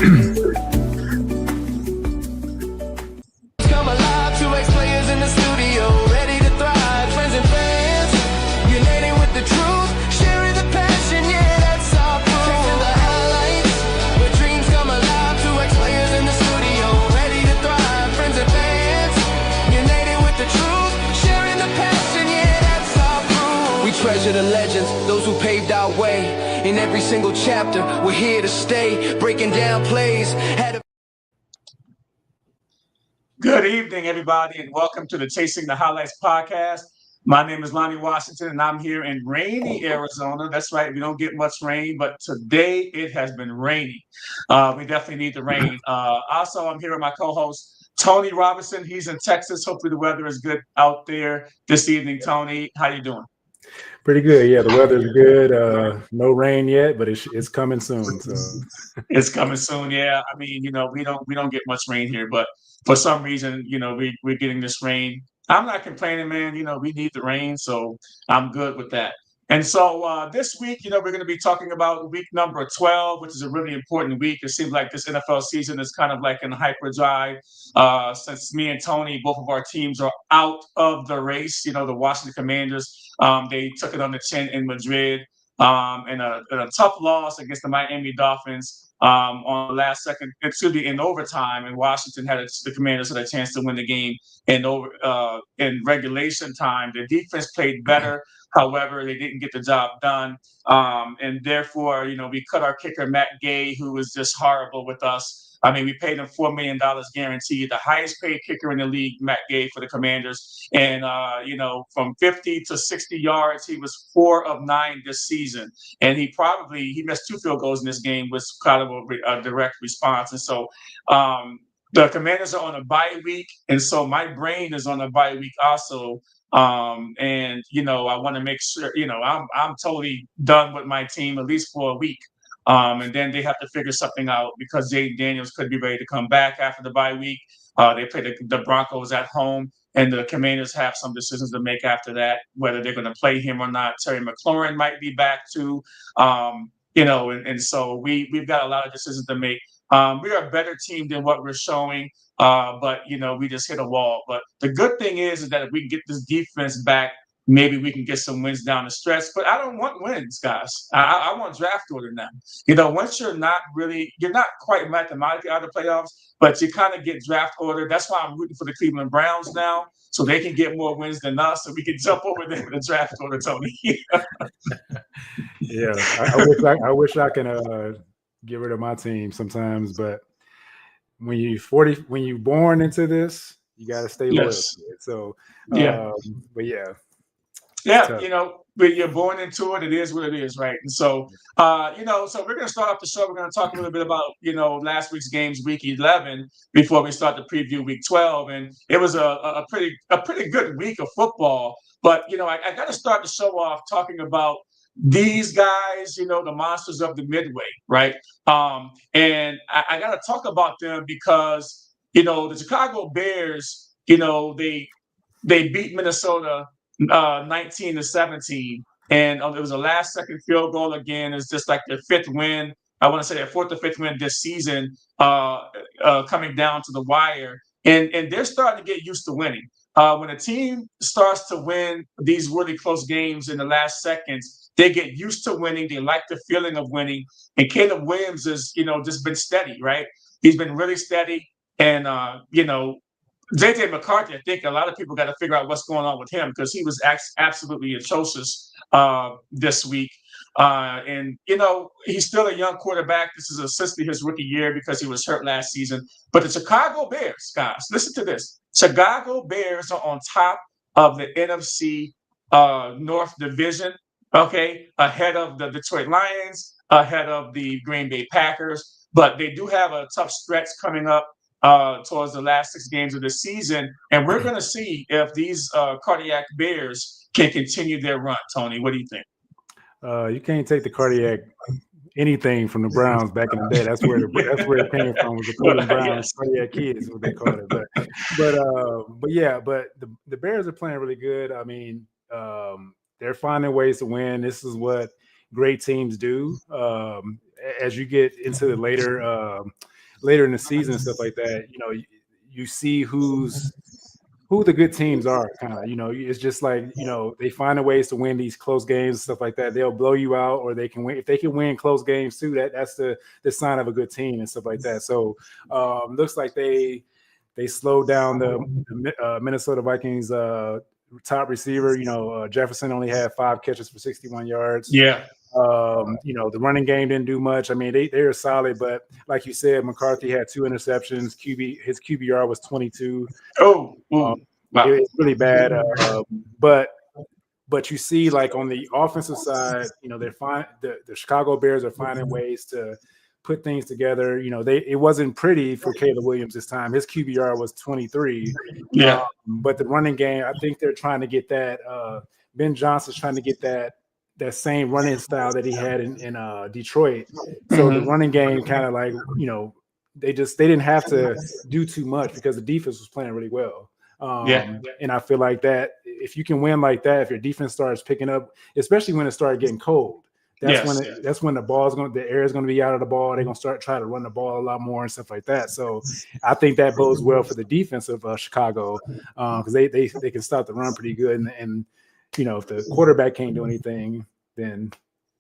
Come alive, two ex-players in the studio, ready to thrive. Friends and fans, uniting with the truth, sharing the passion, yeah, that's our proof. Chasing the highlights, where dreams come alive. Two ex-players in the studio, ready to thrive. Friends and fans, united with the truth, sharing the passion, yeah, that's our proof. We treasure the legends, those who paved our way. In every single chapter, we're here to stay, breaking down plays. Good evening, everybody, and welcome to the Chasing the Highlights podcast. My name is Lonnie Washington, and I'm here in rainy Arizona. That's right, we don't get much rain, but today it has been raining. We definitely need the rain. Also, I'm here with my co-host, Tony Robinson. He's in Texas. Hopefully the weather is good out there this evening. Tony, how you doing? Pretty good. Yeah, the weather's good. No rain yet, but it's coming soon. So it's coming soon. Yeah, I mean, we don't get much rain here, but for some reason, we're getting this rain. I'm not complaining, man. We need the rain, so I'm good with that. And so this week, we're going to be talking about week number 12, which is a really important week. It seems like this NFL season is kind of like in hyperdrive since me and Tony, both of our teams are out of the race. The Washington Commanders, they took it on the chin in Madrid in a tough loss against the Miami Dolphins on the last second. It should be in overtime, and Washington the Commanders had a chance to win the game in regulation time. The defense played better. However, they didn't get the job done. And therefore, we cut our kicker, Matt Gay, who was just horrible with us. I mean, we paid him $4 million guaranteed, the highest paid kicker in the league, Matt Gay, for the Commanders. And, from 50 to 60 yards, he was 4 of 9 this season. And he missed 2 field goals in this game, was kind of a direct response. And so the Commanders are on a bye week. And so my brain is on a bye week also. And I want to make sure, I'm totally done with my team, at least for a week. And then they have to figure something out because Jaden Daniels could be ready to come back after the bye week. They play the Broncos at home, and the Commanders have some decisions to make after that, whether they're going to play him or not. Terry McLaurin might be back too. And so we've got a lot of decisions to make. We are a better team than what we're showing, but we just hit a wall. But the good thing is that if we can get this defense back, maybe we can get some wins down the stretch. But I don't want wins, guys. I want draft order now. Once you're not quite mathematically out of the playoffs, but you kind of get draft order. That's why I'm rooting for the Cleveland Browns now, so they can get more wins than us, so we can jump over them in the draft order, Tony. Yeah, I wish I can get rid of my team sometimes, but when you're born into this, you got to stay loyal to it. So, but yeah. Yeah, when you're born into it, it is what it is, right? And so, so we're going to start off the show. We're going to talk a little bit about, last week's games, week 11, before we start to preview week 12. And it was a pretty good week of football. But, I got to start the show off talking about these guys, the monsters of the Midway, right? And I got to talk about them because, the Chicago Bears, they beat Minnesota 19-17, and it was a last-second field goal again. It's just like their 5th win. I want to say their 4th or 5th win this season, coming down to the wire, and they're starting to get used to winning. When a team starts to win these really close games in the last seconds, they get used to winning. They like the feeling of winning. And Caleb Williams has, just been steady, right? He's been really steady, and J.J. McCarthy, I think a lot of people got to figure out what's going on with him because he was absolutely atrocious this week. And he's still a young quarterback. This is essentially his rookie year because he was hurt last season. But the Chicago Bears, guys, listen to this. Chicago Bears are on top of the NFC North Division, okay, ahead of the Detroit Lions, ahead of the Green Bay Packers. But they do have a tough stretch coming up towards the last 6 games of the season. And we're going to see if these cardiac Bears can continue their run. Tony, what do you think? You can't take the cardiac anything from the Browns back in the day. That's where it came from, was the Cleveland Browns cardiac kids, what they called it. But the Bears are playing really good. I mean, they're finding ways to win. This is what great teams do. As you get into the later later in the season and stuff like that, you see who the good teams are, kind of. It's just like, they find a ways to win these close games and stuff like that. They'll blow you out, or they can win. If they can win close games too, that's the sign of a good team and stuff like that. So looks like they slowed down the Minnesota Vikings top receiver. Jefferson only had 5 catches for 61 yards. Yeah. The running game didn't do much. I mean, they're solid, but like you said, McCarthy had 2 interceptions. His QBR was 22. Oh, wow. It's really bad. But you see, like, on the offensive side, they're fine. The Chicago Bears are finding ways to put things together. It wasn't pretty for Caleb Williams this time. His QBR was 23. Yeah. But the running game, I think they're trying to get that. Ben Johnson's trying to get that same running style that he had in Detroit. So the running game kind of like, they didn't have to do too much because the defense was playing really well. And I feel like that if you can win like that, if your defense starts picking up, especially when it started getting cold, that's when the air is going to be out of the ball. They're going to start trying to run the ball a lot more and stuff like that. So I think that bodes well for the defense of Chicago, because they can stop the run pretty good. And if the quarterback can't do anything, then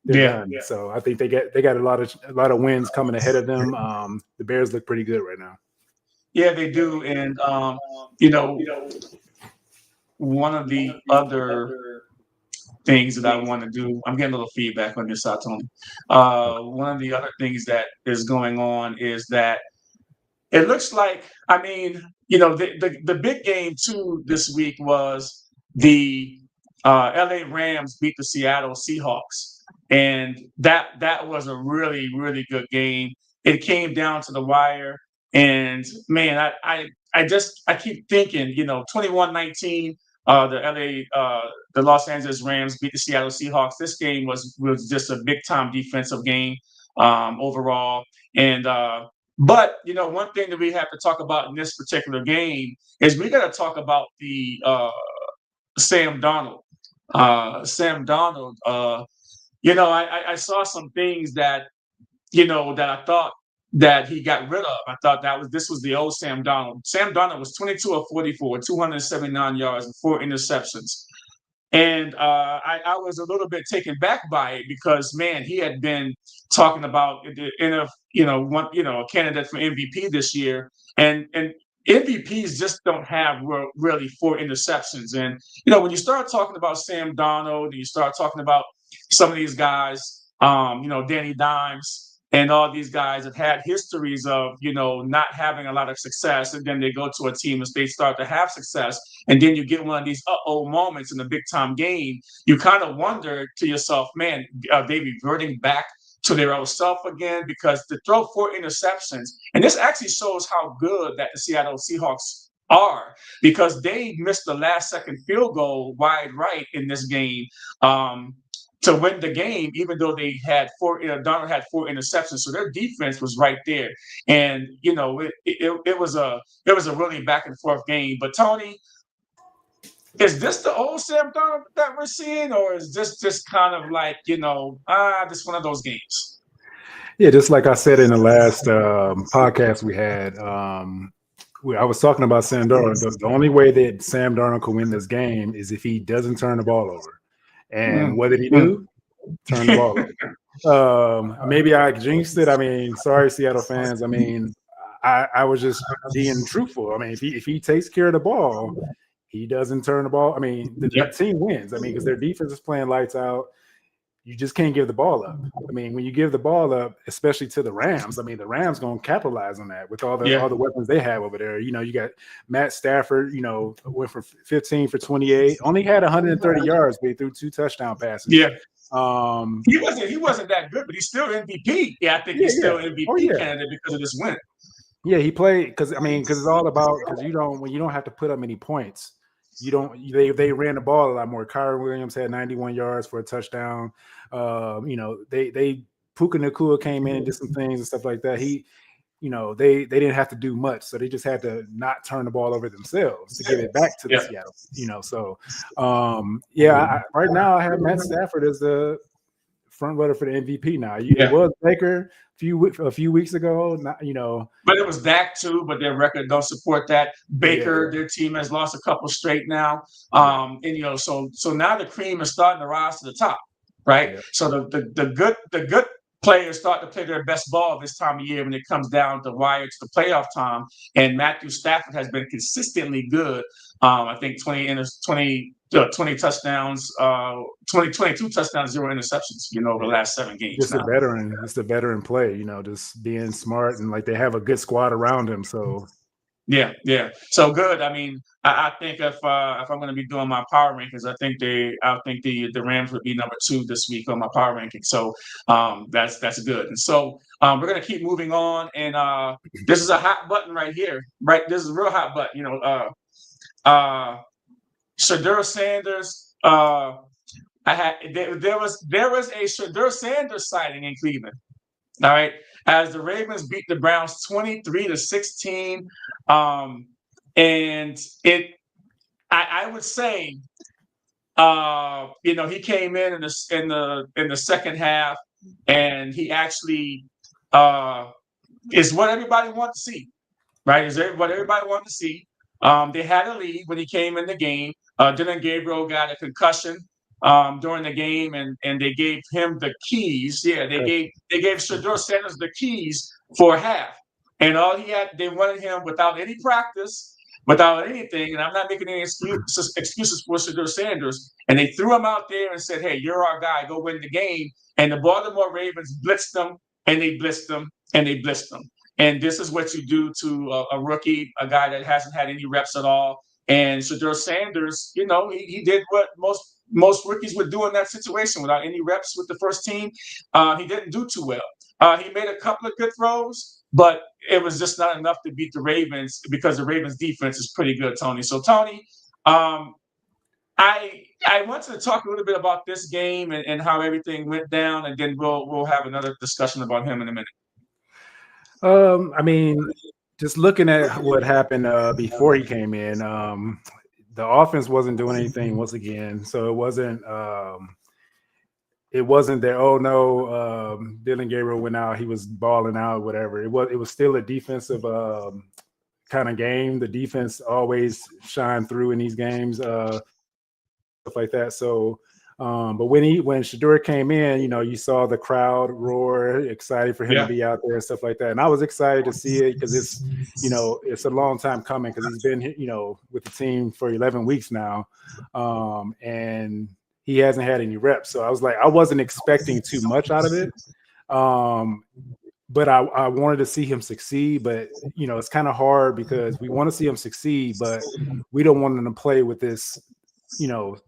they're done. So I think they got a lot of wins coming ahead of them. The Bears look pretty good right now. Yeah, they do. And one of the other things that I want to do, I'm getting a little feedback on this, Tony. One of the other things that is going on is that it looks like, the big game too this week was the LA Rams beat the Seattle Seahawks. And that was a really, really good game. It came down to the wire. And man, I keep thinking, 21-19, the Los Angeles Rams beat the Seattle Seahawks. This game was just a big time defensive game overall. And but one thing that we have to talk about in this particular game is we got to talk about the Sam Darnold. Sam Darnold. I saw some things that that I thought that he got rid of. I thought this was the old Sam Darnold. Sam Darnold was 22 of 44, 279 yards and 4 interceptions. And I was a little bit taken back by it because, man, he had been talking about a candidate for MVP this year, and MVPs just don't have really 4 interceptions. And when you start talking about Sam Darnold, and you start talking about some of these guys, Danny Dimes, and all these guys have had histories of, not having a lot of success. And then they go to a team and they start to have success. And then you get one of these moments in the big time game. You kind of wonder to yourself, man, are they reverting back to their old self again? Because to throw 4 interceptions, and this actually shows how good that the Seattle Seahawks are, because they missed the last second field goal wide right in this game. To win the game, even though they had Darnold had 4 interceptions, so their defense was right there, and it was a really back and forth game. But Tony, is this the old Sam Darnold that we're seeing, or is this just kind of like just one of those games? Yeah, just like I said in the last podcast we had, I was talking about Sam Darnold. The only way that Sam Darnold could win this game is if he doesn't turn the ball over. And what did he do? Turn the ball over. Maybe I jinxed it. Sorry, Seattle fans. I was just being truthful. If he takes care of the ball, he doesn't turn the ball. The team wins. Because their defense is playing lights out. You just can't give the ball up. When you give the ball up, especially to the Rams, the Rams going to capitalize on that with all the weapons they have over there. You got Matt Stafford, went for 15 for 28, only had 130 yards, but he threw 2 touchdown passes. Yeah. He wasn't that good, but he's still MVP. Yeah, I think he's still MVP candidate because of this win. Yeah, he played because it's all about, because when you don't have to put up many points. They ran the ball a lot more. Kyron Williams had 91 yards for a touchdown. They Puka Nacua came in and did some things and stuff like that. They didn't have to do much, so they just had to not turn the ball over themselves to give it back to the Seattle. Right now I have Matt Stafford as the front runner for the MVP now. It was Baker a few weeks ago. But it was Dak too. But their record don't support that. Baker, their team has lost a couple straight now. And so now the cream is starting to rise to the top, right? So the good players start to play their best ball this time of year when it comes down the wire to the playoff time. And Matthew Stafford has been consistently good. I think 20 touchdowns, 22 touchdowns, 0 interceptions, over the last 7 games. Just a veteran. It's a veteran play, just being smart, and like they have a good squad around him. So yeah. So good. I mean, I think if I'm going to be doing my power rankings, I think the Rams would be number 2 this week on my power ranking. So that's good. And so we're going to keep moving on. And this is a hot button right here, right? This is a real hot button. Shedeur Sanders. There was a Shedeur Sanders sighting in Cleveland. All right, as the Ravens beat the Browns 23-16, and I would say, he came in the second half, and he actually is what everybody wants to see, right? Is what everybody wanted to see. They had a lead when he came in the game. Dylan Gabriel got a concussion during the game, and they gave him the keys. Yeah, they gave Shedeur Sanders the keys for half, and they wanted him without any practice, without anything. And I'm not making any excuses for Shedeur Sanders. And they threw him out there and said, "Hey, you're our guy. Go win the game." And the Baltimore Ravens blitzed them, and they blitzed them, and they blitzed them. And this is what you do to a rookie, a guy that hasn't had any reps at all. And Shedeur Sanders, he did what most rookies would do in that situation without any reps with the first team. He didn't do too well. He made a couple of good throws, but it was just not enough to beat the Ravens because the Ravens defense is pretty good, Tony. So, Tony, I wanted to talk a little bit about this game and how everything went down, and then we'll have another discussion about him in a minute. I mean, just looking at what happened before he came in, the offense wasn't doing anything once again. So it wasn't that, oh no, Dylan Gabriel went out, he was balling out, whatever. It was still a defensive kind of game. The defense always shine through in these games, stuff like that. So but when Shedeur came in, you saw the crowd roar, excited for him to be out there and stuff like that. And I was excited to see it because it's, it's a long time coming because he's been, with the team for 11 weeks now. And he hasn't had any reps. So I was like, I wasn't expecting too much out of it. But I wanted to see him succeed. But, it's kind of hard because we want to see him succeed, but we don't want him to play with this,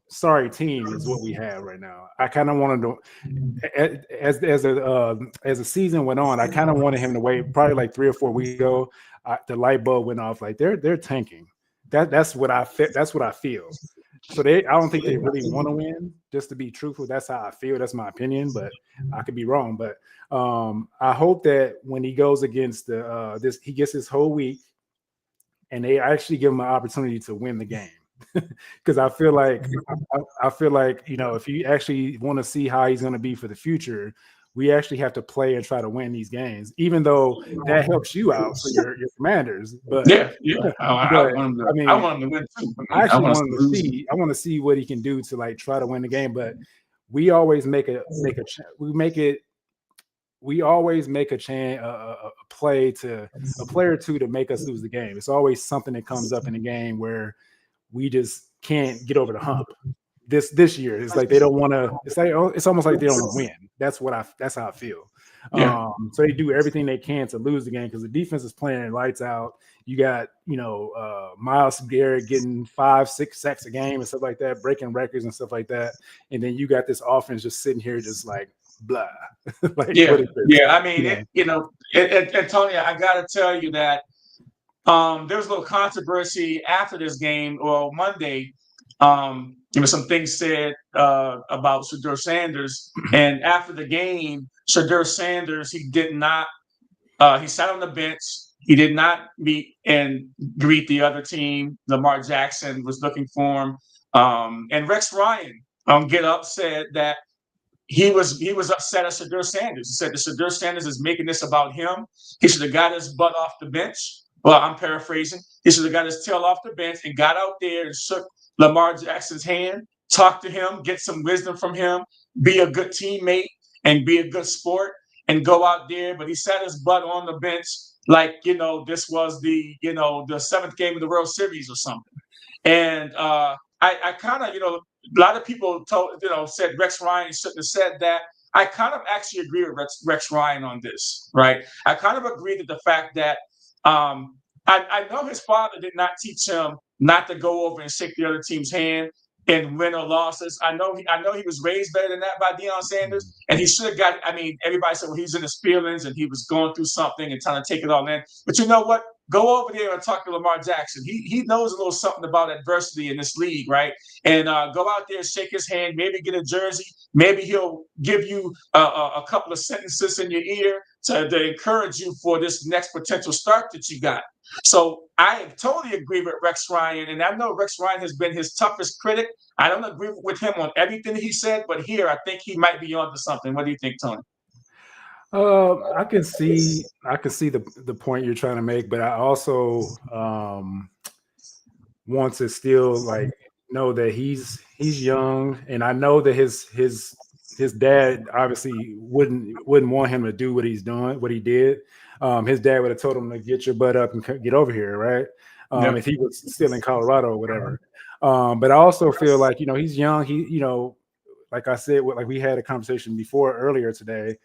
sorry team is what we have right now. I kind of wanted to, as the season went on, I kind of wanted him to wait. Probably like 3 or 4 weeks ago, the light bulb went off. Like they're tanking. That's what I feel. So I don't think they really want to win. Just to be truthful, that's how I feel. That's my opinion, but I could be wrong. But I hope that when he goes against he gets his whole week, and they actually give him an opportunity to win the game. Because I feel like if you actually want to see how he's going to be for the future, we actually have to play and try to win these games, even though that helps you out for your Commanders. But I want him to win too. I want to see what he can do to try to win the game. But we always make a player or two to make us lose the game. It's always something that comes up in the game where we just can't get over the hump. This year, it's like they don't want to. It's almost like they don't want to win. That's how I feel. So they do everything they can to lose the game because the defense is playing lights out. You got Myles Garrett getting 5-6 sacks a game and stuff like that, breaking records and stuff like that. And then you got this offense just sitting here just like blah. I mean, and Tony, I got to tell you that. There was a little controversy after this game, or Monday. Some things said about Shedeur Sanders, and after the game, Shedeur Sanders he sat on the bench. He did not meet and greet the other team. Lamar Jackson was looking for him, and Rex Ryan Get Up said that he was upset at Shadur Sanders. He said that Shadur Sanders is making this about him. He should have got his butt off the bench. Well, I'm paraphrasing. He should have got his tail off the bench and got out there and shook Lamar Jackson's hand, talk to him, get some wisdom from him, be a good teammate and be a good sport and go out there. But he sat his butt on the bench like, this was the 7th game of the World Series or something. And I kind of, a lot of people said Rex Ryan shouldn't have said that. I kind of actually agree with Rex Ryan on this, right? I kind of agree with the fact that I know his father did not teach him not to go over and shake the other team's hand in win or losses. I know he was raised better than that by Deion Sanders, and he should have got. I mean, everybody said, well, he's in his feelings and he was going through something and trying to take it all in. But you know what? Go over there and talk to Lamar Jackson. He knows a little something about adversity in this league, right? And go out there and shake his hand, maybe get a jersey. Maybe he'll give you a couple of sentences in your ear to encourage you for this next potential start that you got. So I totally agree with Rex Ryan, and I know Rex Ryan has been his toughest critic. I don't agree with him on everything he said, but here I think he might be onto something. What do you think, Tony? I can see the point you're trying to make, but I also want to still know that he's young, and I know that his dad obviously wouldn't want him to do what he's doing, what he did. His dad would have told him to get your butt up and get over here, right? If he was still in Colorado or whatever. But I also feel like, he's young. He, like I said, like we had a conversation earlier today.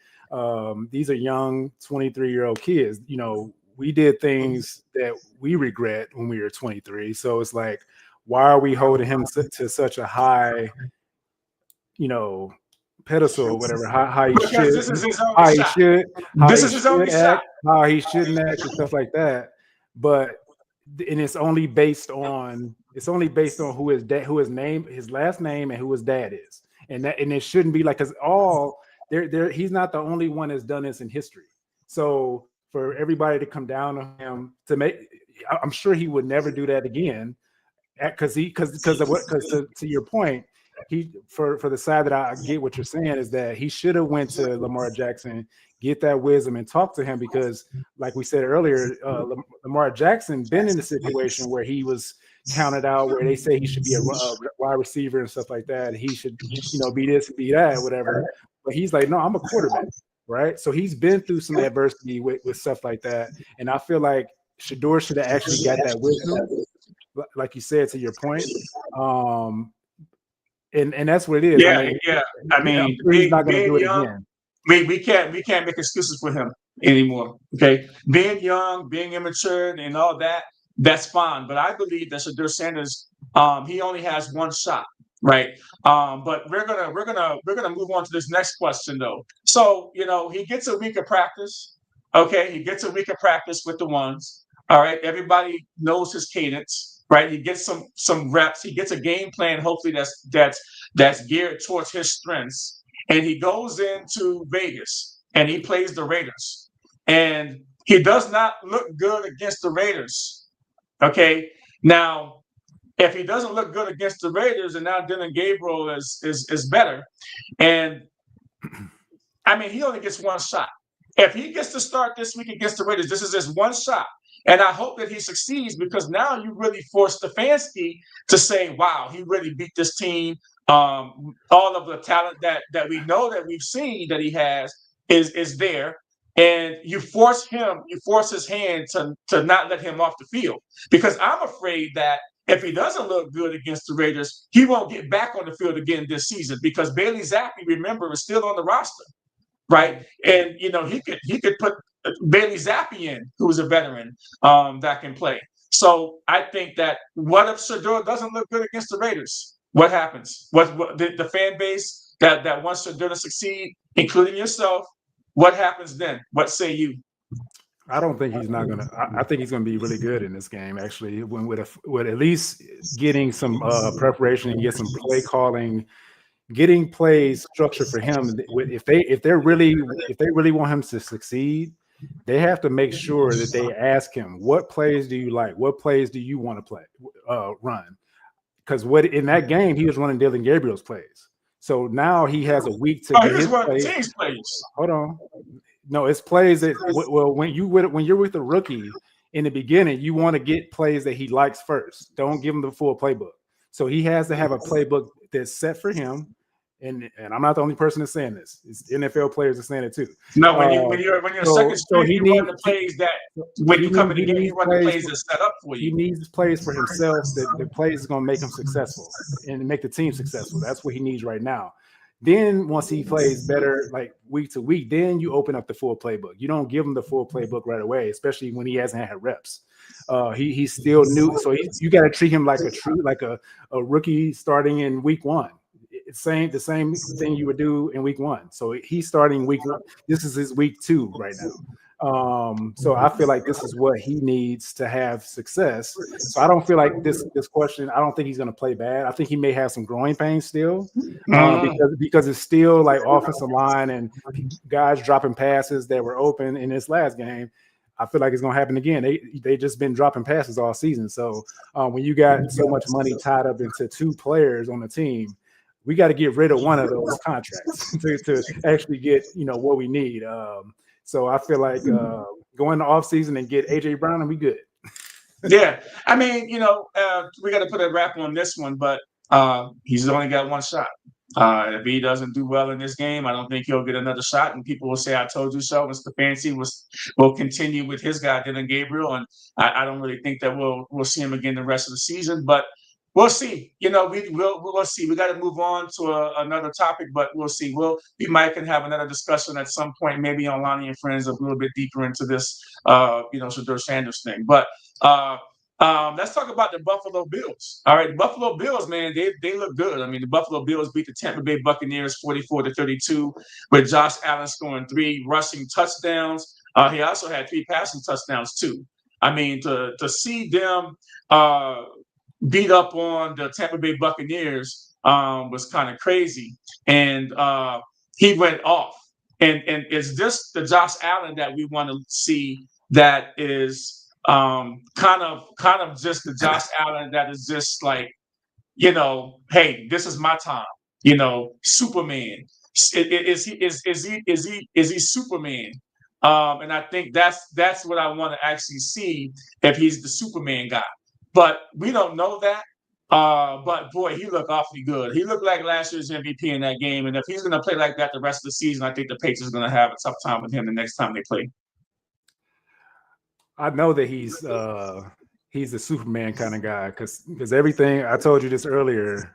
These are young 23-year-old kids. We did things that we regret when we were 23. So it's like, why are we holding him to such a high, pedestal or whatever, how he should, this is his only shot. This is his only shot. How he shouldn't act and stuff like that. And it's only based on who his last name and who his dad is. And it shouldn't be like, because he's not the only one that's done this in history. So for everybody to come down on him I'm sure he would never do that again. Because to your point, for the side that I get what you're saying is that he should have went to Lamar Jackson, get that wisdom and talk to him, because like we said earlier, Lamar Jackson been in a situation where he was counted out, where they say he should be a wide receiver and stuff like that. He should, be this, be that, whatever. But he's like, no, I'm a quarterback, right? So he's been through some adversity with stuff like that. And I feel like Shedeur should have actually got that wisdom, like you said, to your point. And that's what it is. I mean, he's not going to do it again. We can't make excuses for him anymore. Okay, being young, being immature, and all that, that's fine. But I believe that Shedeur Sanders, he only has one shot, right? But we're gonna move on to this next question though. So he gets a week of practice. Okay, he gets a week of practice with the ones. All right, everybody knows his cadence, right? He gets some reps. He gets a game plan. Hopefully, that's geared towards his strengths. And he goes into Vegas and he plays the Raiders. And he does not look good against the Raiders. Okay. Now, if he doesn't look good against the Raiders, and now Dylan Gabriel is better. And I mean, he only gets one shot. If he gets to start this week against the Raiders, this is his one shot. And I hope that he succeeds, because now you really force Stefanski to say, wow, he really beat this team. All of the talent that we know that we've seen that he has is there. And you force his hand to not let him off the field. Because I'm afraid that if he doesn't look good against the Raiders, he won't get back on the field again this season, because Bailey Zappi, remember, is still on the roster. Right. And, he could put Bailey Zappi in, who's a veteran that can play. So I think that what if Shedeur doesn't look good against the Raiders? What happens? What the fan base that wants Shedeur to succeed, including yourself, what happens then? What say you? I don't think he's not gonna. I think he's gonna be really good in this game. Actually, with at least getting some preparation and get some play calling. Getting plays structured for him. If they really want him to succeed, they have to make sure that they ask him, what plays do you like? What plays do you want to run? Because in that game he was running Dylan Gabriel's plays. So now he has a week to Oh, get here's his one of the plays. team's plays. Hold on. No, it's plays that when you're with a rookie in the beginning, you want to get plays that he likes first. Don't give him the full playbook. So he has to have a playbook that's set for him. And I'm not the only person that's saying this. It's NFL players are saying it too. No, when you're a second So string, he you run the needs plays that when you come in the game, you needs run the plays plays that set up for he you. needs plays for himself. The plays is going to make him successful and make the team successful. That's what he needs right now. Then once he plays better, like week to week, then you open up the full playbook. You don't give him the full playbook right away, especially when he hasn't had reps. He's still new, so you got to treat him like a rookie starting in week one. It's the same thing you would do in week one. So he's starting week one. This is his week 2 right now. So I feel like this is what he needs to have success. So I don't feel like this question. I don't think he's going to play bad. I think he may have some growing pains still, because it's still like offensive line and guys dropping passes that were open in this last game. I feel like it's going to happen again. They just been dropping passes all season. So when you got so much money tied up into 2 players on the team, we got to get rid of one of those contracts to actually get what we need. So I feel like go in the offseason and get AJ Brown and we good. Yeah, I mean, we got to put a wrap on this one, but he's only got one shot. If he doesn't do well in this game, I don't think he'll get another shot, and people will say, "I told you so." And Stefanski will continue with his guy, Dylan Gabriel, and I don't really think that we'll see him again the rest of the season, but. We'll see. We'll see. We got to move on to another topic, but we'll see. We might can have another discussion at some point, maybe on Lonnie and Friends, a little bit deeper into this, Shedeur Sanders thing. But let's talk about the Buffalo Bills. All right, the Buffalo Bills, man, they look good. I mean, the Buffalo Bills beat the Tampa Bay Buccaneers 44-32, with Josh Allen scoring 3 rushing touchdowns. He also had 3 passing touchdowns too. I mean, to see them. Beat up on the Tampa Bay Buccaneers was kind of crazy, and he went off. And is this the Josh Allen that we want to see? That is kind of just the Josh Allen that is just like, hey, this is my time. Superman. Is he Superman? And I think that's what I want to actually see, if he's the Superman guy. But we don't know that. But boy, he looked awfully good. He looked like last year's MVP in that game. And if he's going to play like that the rest of the season, I think the Patriots are going to have a tough time with him the next time they play. I know that he's a Superman kind of guy because everything I told you this earlier,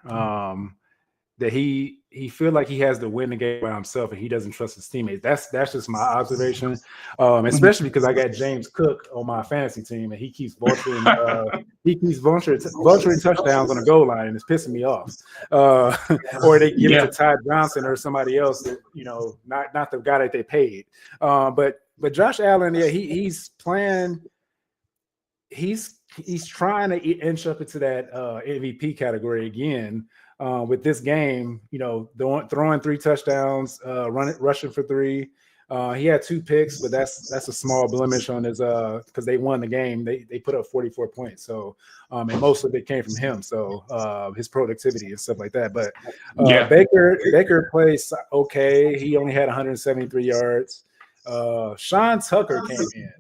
that he feel like he has to win the game by himself and he doesn't trust his teammates. That's just my observation, especially because I got James Cook on my fantasy team and he keeps vulturing touchdowns on the goal line, and it's pissing me off. Or they give it to Ty Johnson or somebody else that, not the guy that they paid. But Josh Allen, yeah, he's playing. He's trying to inch up into that MVP category again. With this game, throwing 3 touchdowns, rushing for 3. He had 2 picks, but that's a small blemish on his because they won the game. They put up 44 points. So and most of it came from him. So his productivity and stuff like that. But Baker plays okay. He only had 173 yards. Sean Tucker came in.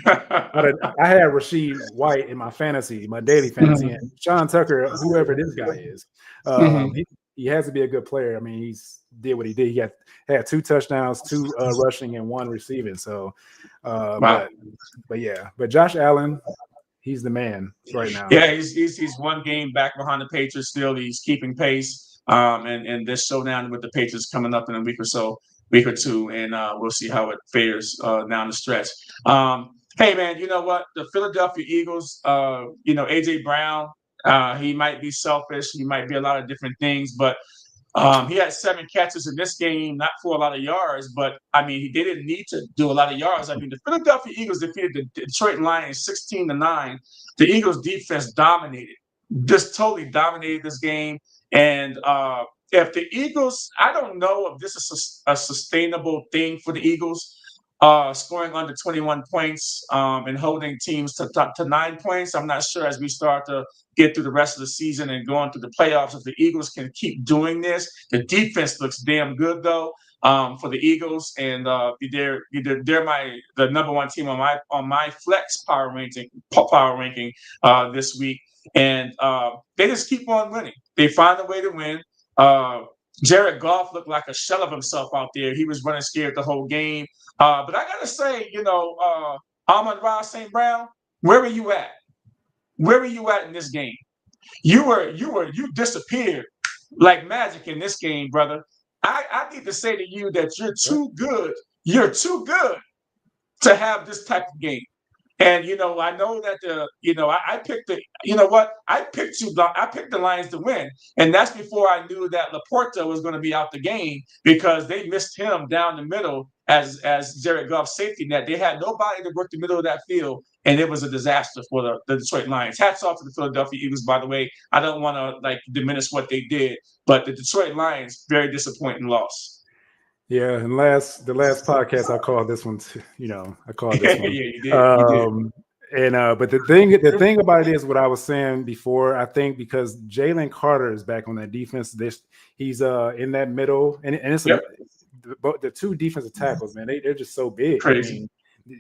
I had Rashid White in my daily fantasy, and Sean Tucker, whoever this guy is, he has to be a good player. I mean, he's did what he did. He had 2 touchdowns, 2 rushing, and 1 receiving. So, wow. But Josh Allen, he's the man right now. Yeah, he's one game back behind the Patriots. Still, he's keeping pace. And this showdown with the Patriots coming up in a week or 2, and we'll see how it fares down the stretch. Hey, man, you know what? The Philadelphia Eagles, AJ Brown, he might be selfish. He might be a lot of different things, but he had 7 catches in this game, not for a lot of yards, but I mean, they didn't need to do a lot of yards. I mean, the Philadelphia Eagles defeated the Detroit Lions 16-9. The Eagles defense just totally dominated this game. And if the Eagles, I don't know if this is a sustainable thing for the Eagles. scoring under 21 points and holding teams to 9 points. I'm not sure as we start to get through the rest of the season and going through the playoffs if the Eagles can keep doing this. The defense looks damn good though for the Eagles, and they're the number one team on my flex power ranking this week, and they just keep on winning. They find a way to win. Jared Goff looked like a shell of himself out there. He was running scared the whole game. But I gotta say, Amon-Ra St. Brown, where were you at? Where were you at in this game? You disappeared like magic in this game, brother. I need to say to you that you're too good. You're too good to have this type of game. And I know that I picked I picked the Lions to win, and that's before I knew that Laporta was going to be out the game because they missed him down the middle as Jared Goff's safety net. They had nobody to work the middle of that field, and it was a disaster for the Detroit Lions. Hats off to the Philadelphia Eagles, by the way. I don't want to diminish what they did, but the Detroit Lions, very disappointing loss. Yeah, and the last podcast I called this one. I called this one. Yeah, you did. But the thing about it is what I was saying before. I think because Jalen Carter is back on that defense, he's in that middle, and it's the two defensive tackles, man. They're just so big. Crazy. I mean,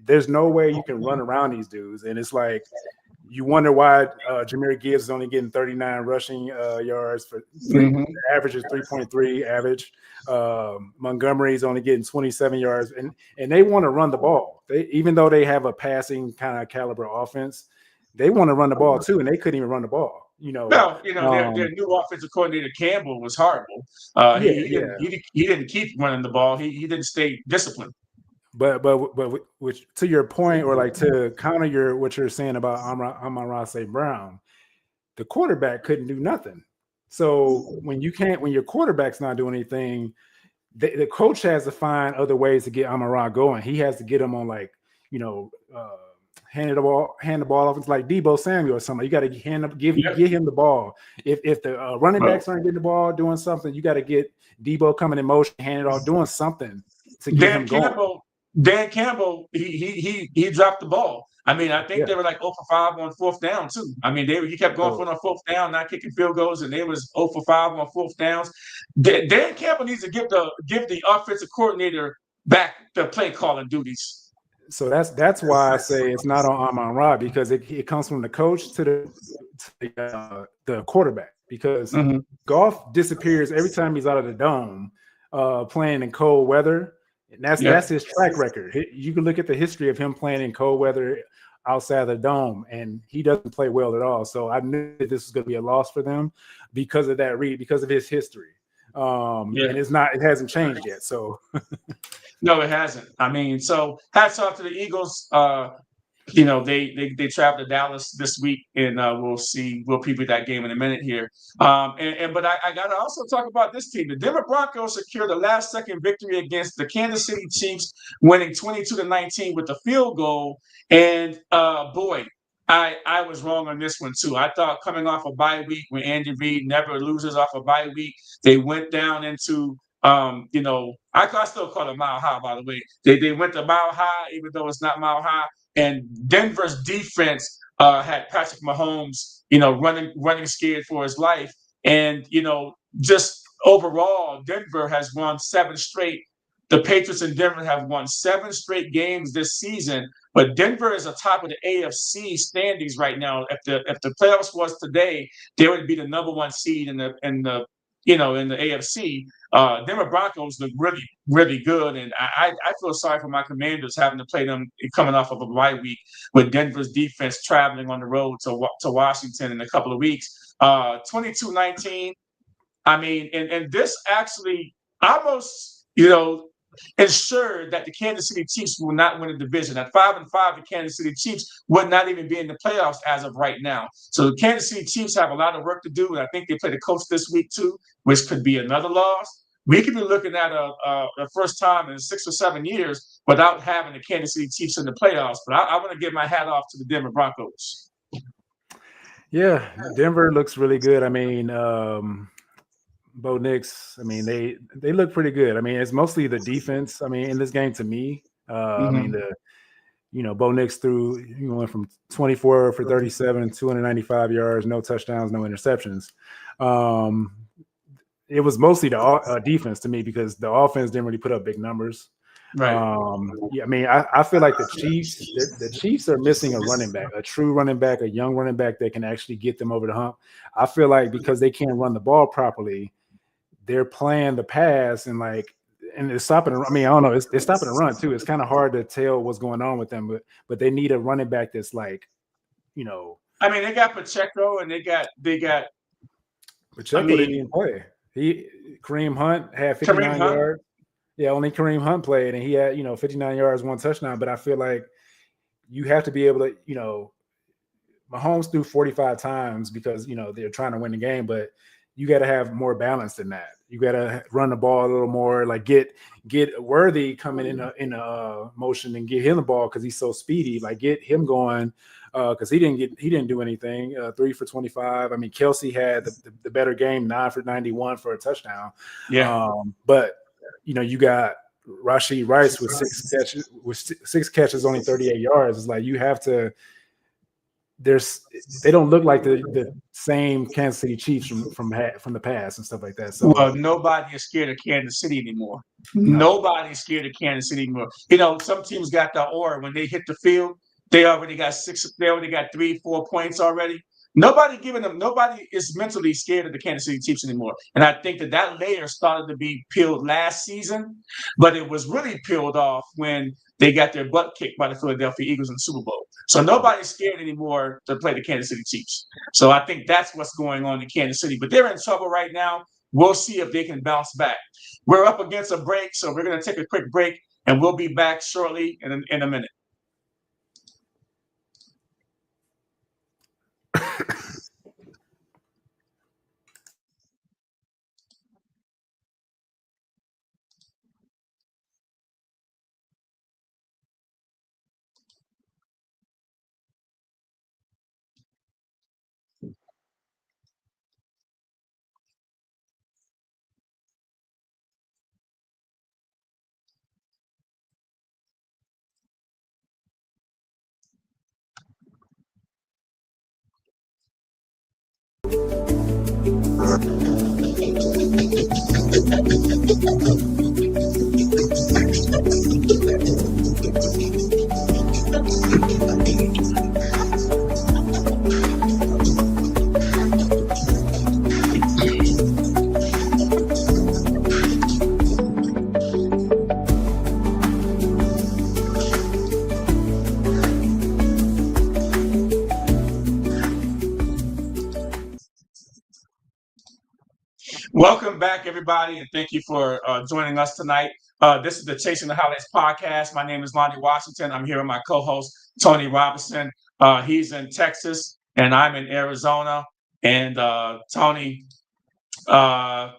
there's no way you can run around these dudes, and it's like you wonder why Jahmyr Gibbs is only getting 39 rushing yards for average is 3.3 average. Montgomery's only getting 27 yards, and they want to run the ball. Even though they have a passing kind of caliber offense, they want to run the ball too, and they couldn't even run the ball. Their new offensive coordinator Campbell was horrible. He didn't keep running the ball. He didn't stay disciplined. But which to your point, or to counter what you're saying about Amon-Ra St. Brown, the quarterback couldn't do nothing. So when your quarterback's not doing anything, the coach has to find other ways to get Amon-Ra going. He has to get him on hand the ball off. It's like Deebo Samuel or something. You got to get him the ball. If the running backs aren't getting the ball doing something, you got to get Deebo coming in motion, hand it off, doing something to get him going. Dan Campbell, he dropped the ball. I mean, I think they were 0 for 5 on fourth down too. I mean, he kept going for it on fourth down, not kicking field goals, and they was 0 for 5 on fourth downs. Dan Campbell needs to give the offensive coordinator back the play calling duties. So that's why I say it's not on Amon-Ra, because it comes from the coach to the quarterback, because Goff disappears every time he's out of the dome playing in cold weather. And that's his track record. You can look at the history of him playing in cold weather outside the dome, and he doesn't play well at all. So I knew that this was going to be a loss for them because of that because of his history. And it hasn't changed yet. So no, it hasn't. I mean, so hats off to the Eagles. They travel to Dallas this week, and we'll preview that game in a minute here. But I got to also talk about this team. The Denver Broncos secured a last-second victory against the Kansas City Chiefs, winning 22-19 with a field goal. And boy, I was wrong on this one too. I thought coming off a bye week, when Andy Reid never loses off a bye week, they went down into I still call it Mile High, by the way. They went to Mile High, even though it's not Mile High. And Denver's defense had Patrick Mahomes, running scared for his life. And, just overall, Denver has won 7 straight. The Patriots and Denver have won 7 straight games this season. But Denver is atop of the AFC standings right now. If the playoffs was today, they would be the number 1 seed in the AFC. Denver Broncos look really, really good, and I feel sorry for my Commanders having to play them coming off of a bye week with Denver's defense traveling on the road to Washington in a couple of weeks. 22-19. I mean, and this actually almost, ensured that the Kansas City Chiefs will not win the division. At 5-5, the Kansas City Chiefs would not even be in the playoffs as of right now. So the Kansas City Chiefs have a lot of work to do, and I think they play the Colts this week too, which could be another loss. We could be looking at a first time in 6 or 7 years without having the Kansas City Chiefs in the playoffs. But I want to give my hat off to the Denver Broncos. Yeah, Denver looks really good. I mean, Bo Nix, I mean, they look pretty good. I mean, it's mostly the defense. I mean, in this game, to me, I mean, Bo Nix went from 24 for 37, 295 yards, no touchdowns, no interceptions. It was mostly the defense to me because the offense didn't really put up big numbers. Right. I mean, I feel like the Chiefs are missing a running back, a true running back, a young running back that can actually get them over the hump. I feel like because they can't run the ball properly, they're playing the pass and it's stopping. I mean, I don't know. It's stopping the run too. It's kind of hard to tell what's going on with them, but they need a running back that's I mean, they got Pacheco and they got Pacheco didn't even play. Kareem Hunt had 59 yards. Yeah, only Kareem Hunt played, and he had 59 yards, 1 touchdown. But I feel like you have to be able to Mahomes threw 45 times because they're trying to win the game, but you got to have more balance than that. You got to run the ball a little more, like get Worthy coming in a motion and get him the ball because he's so speedy. Like get him going because he didn't do anything. 3 for 25. I mean, Kelsey had the better game, 9 for 91 for a touchdown. Yeah, but you got Rashee Rice with 6 catches, only 38 yards. It's like you have to. They don't look like the same Kansas City Chiefs from the past and stuff like that. So nobody is scared of Kansas City anymore. No. Nobody's scared of Kansas City anymore. Some teams got the aura when they hit the field. They already got 6. They already got 3-4 points already. Nobody is mentally scared of the Kansas City Chiefs anymore. And I think that layer started to be peeled last season, but it was really peeled off when they got their butt kicked by the Philadelphia Eagles in the Super Bowl. So nobody's scared anymore to play the Kansas City Chiefs. So I think that's what's going on in Kansas City. But they're in trouble right now. We'll see if they can bounce back. We're up against a break, so we're going to take a quick break, and we'll be back shortly in a minute. Welcome back, everybody, and thank you for joining us tonight. This is the Chasing the Highlights podcast. My name is Lonnie Washington. I'm here with my co-host, Tony Robinson. He's in Texas, and I'm in Arizona. And Tony, we're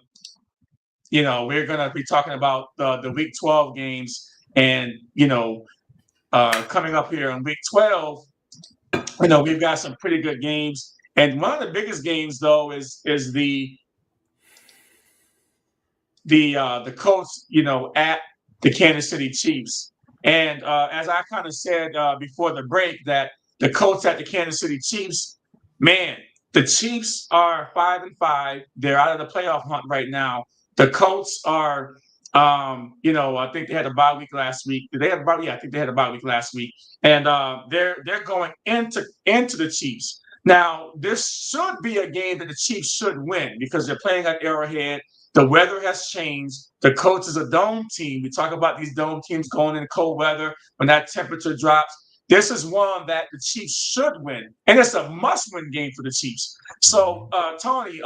going to be talking about the Week 12 games. And, coming up here in Week 12, we've got some pretty good games. And one of the biggest games, though, is the Colts, at the Kansas City Chiefs. And as I kind of said before the break, that the Colts at the Kansas City Chiefs, man, the Chiefs are 5-5. They're out of the playoff hunt right now. The Colts are, I think they had a bye week last week. Did they have a bye? Yeah, I think they had a bye week last week. And they're going into the Chiefs. Now, this should be a game that the Chiefs should win because they're playing at Arrowhead. The weather has changed. The Colts is a dome team. We talk about these dome teams going in cold weather when that temperature drops. This is one that the Chiefs should win, and it's a must-win game for the Chiefs. So, Tony,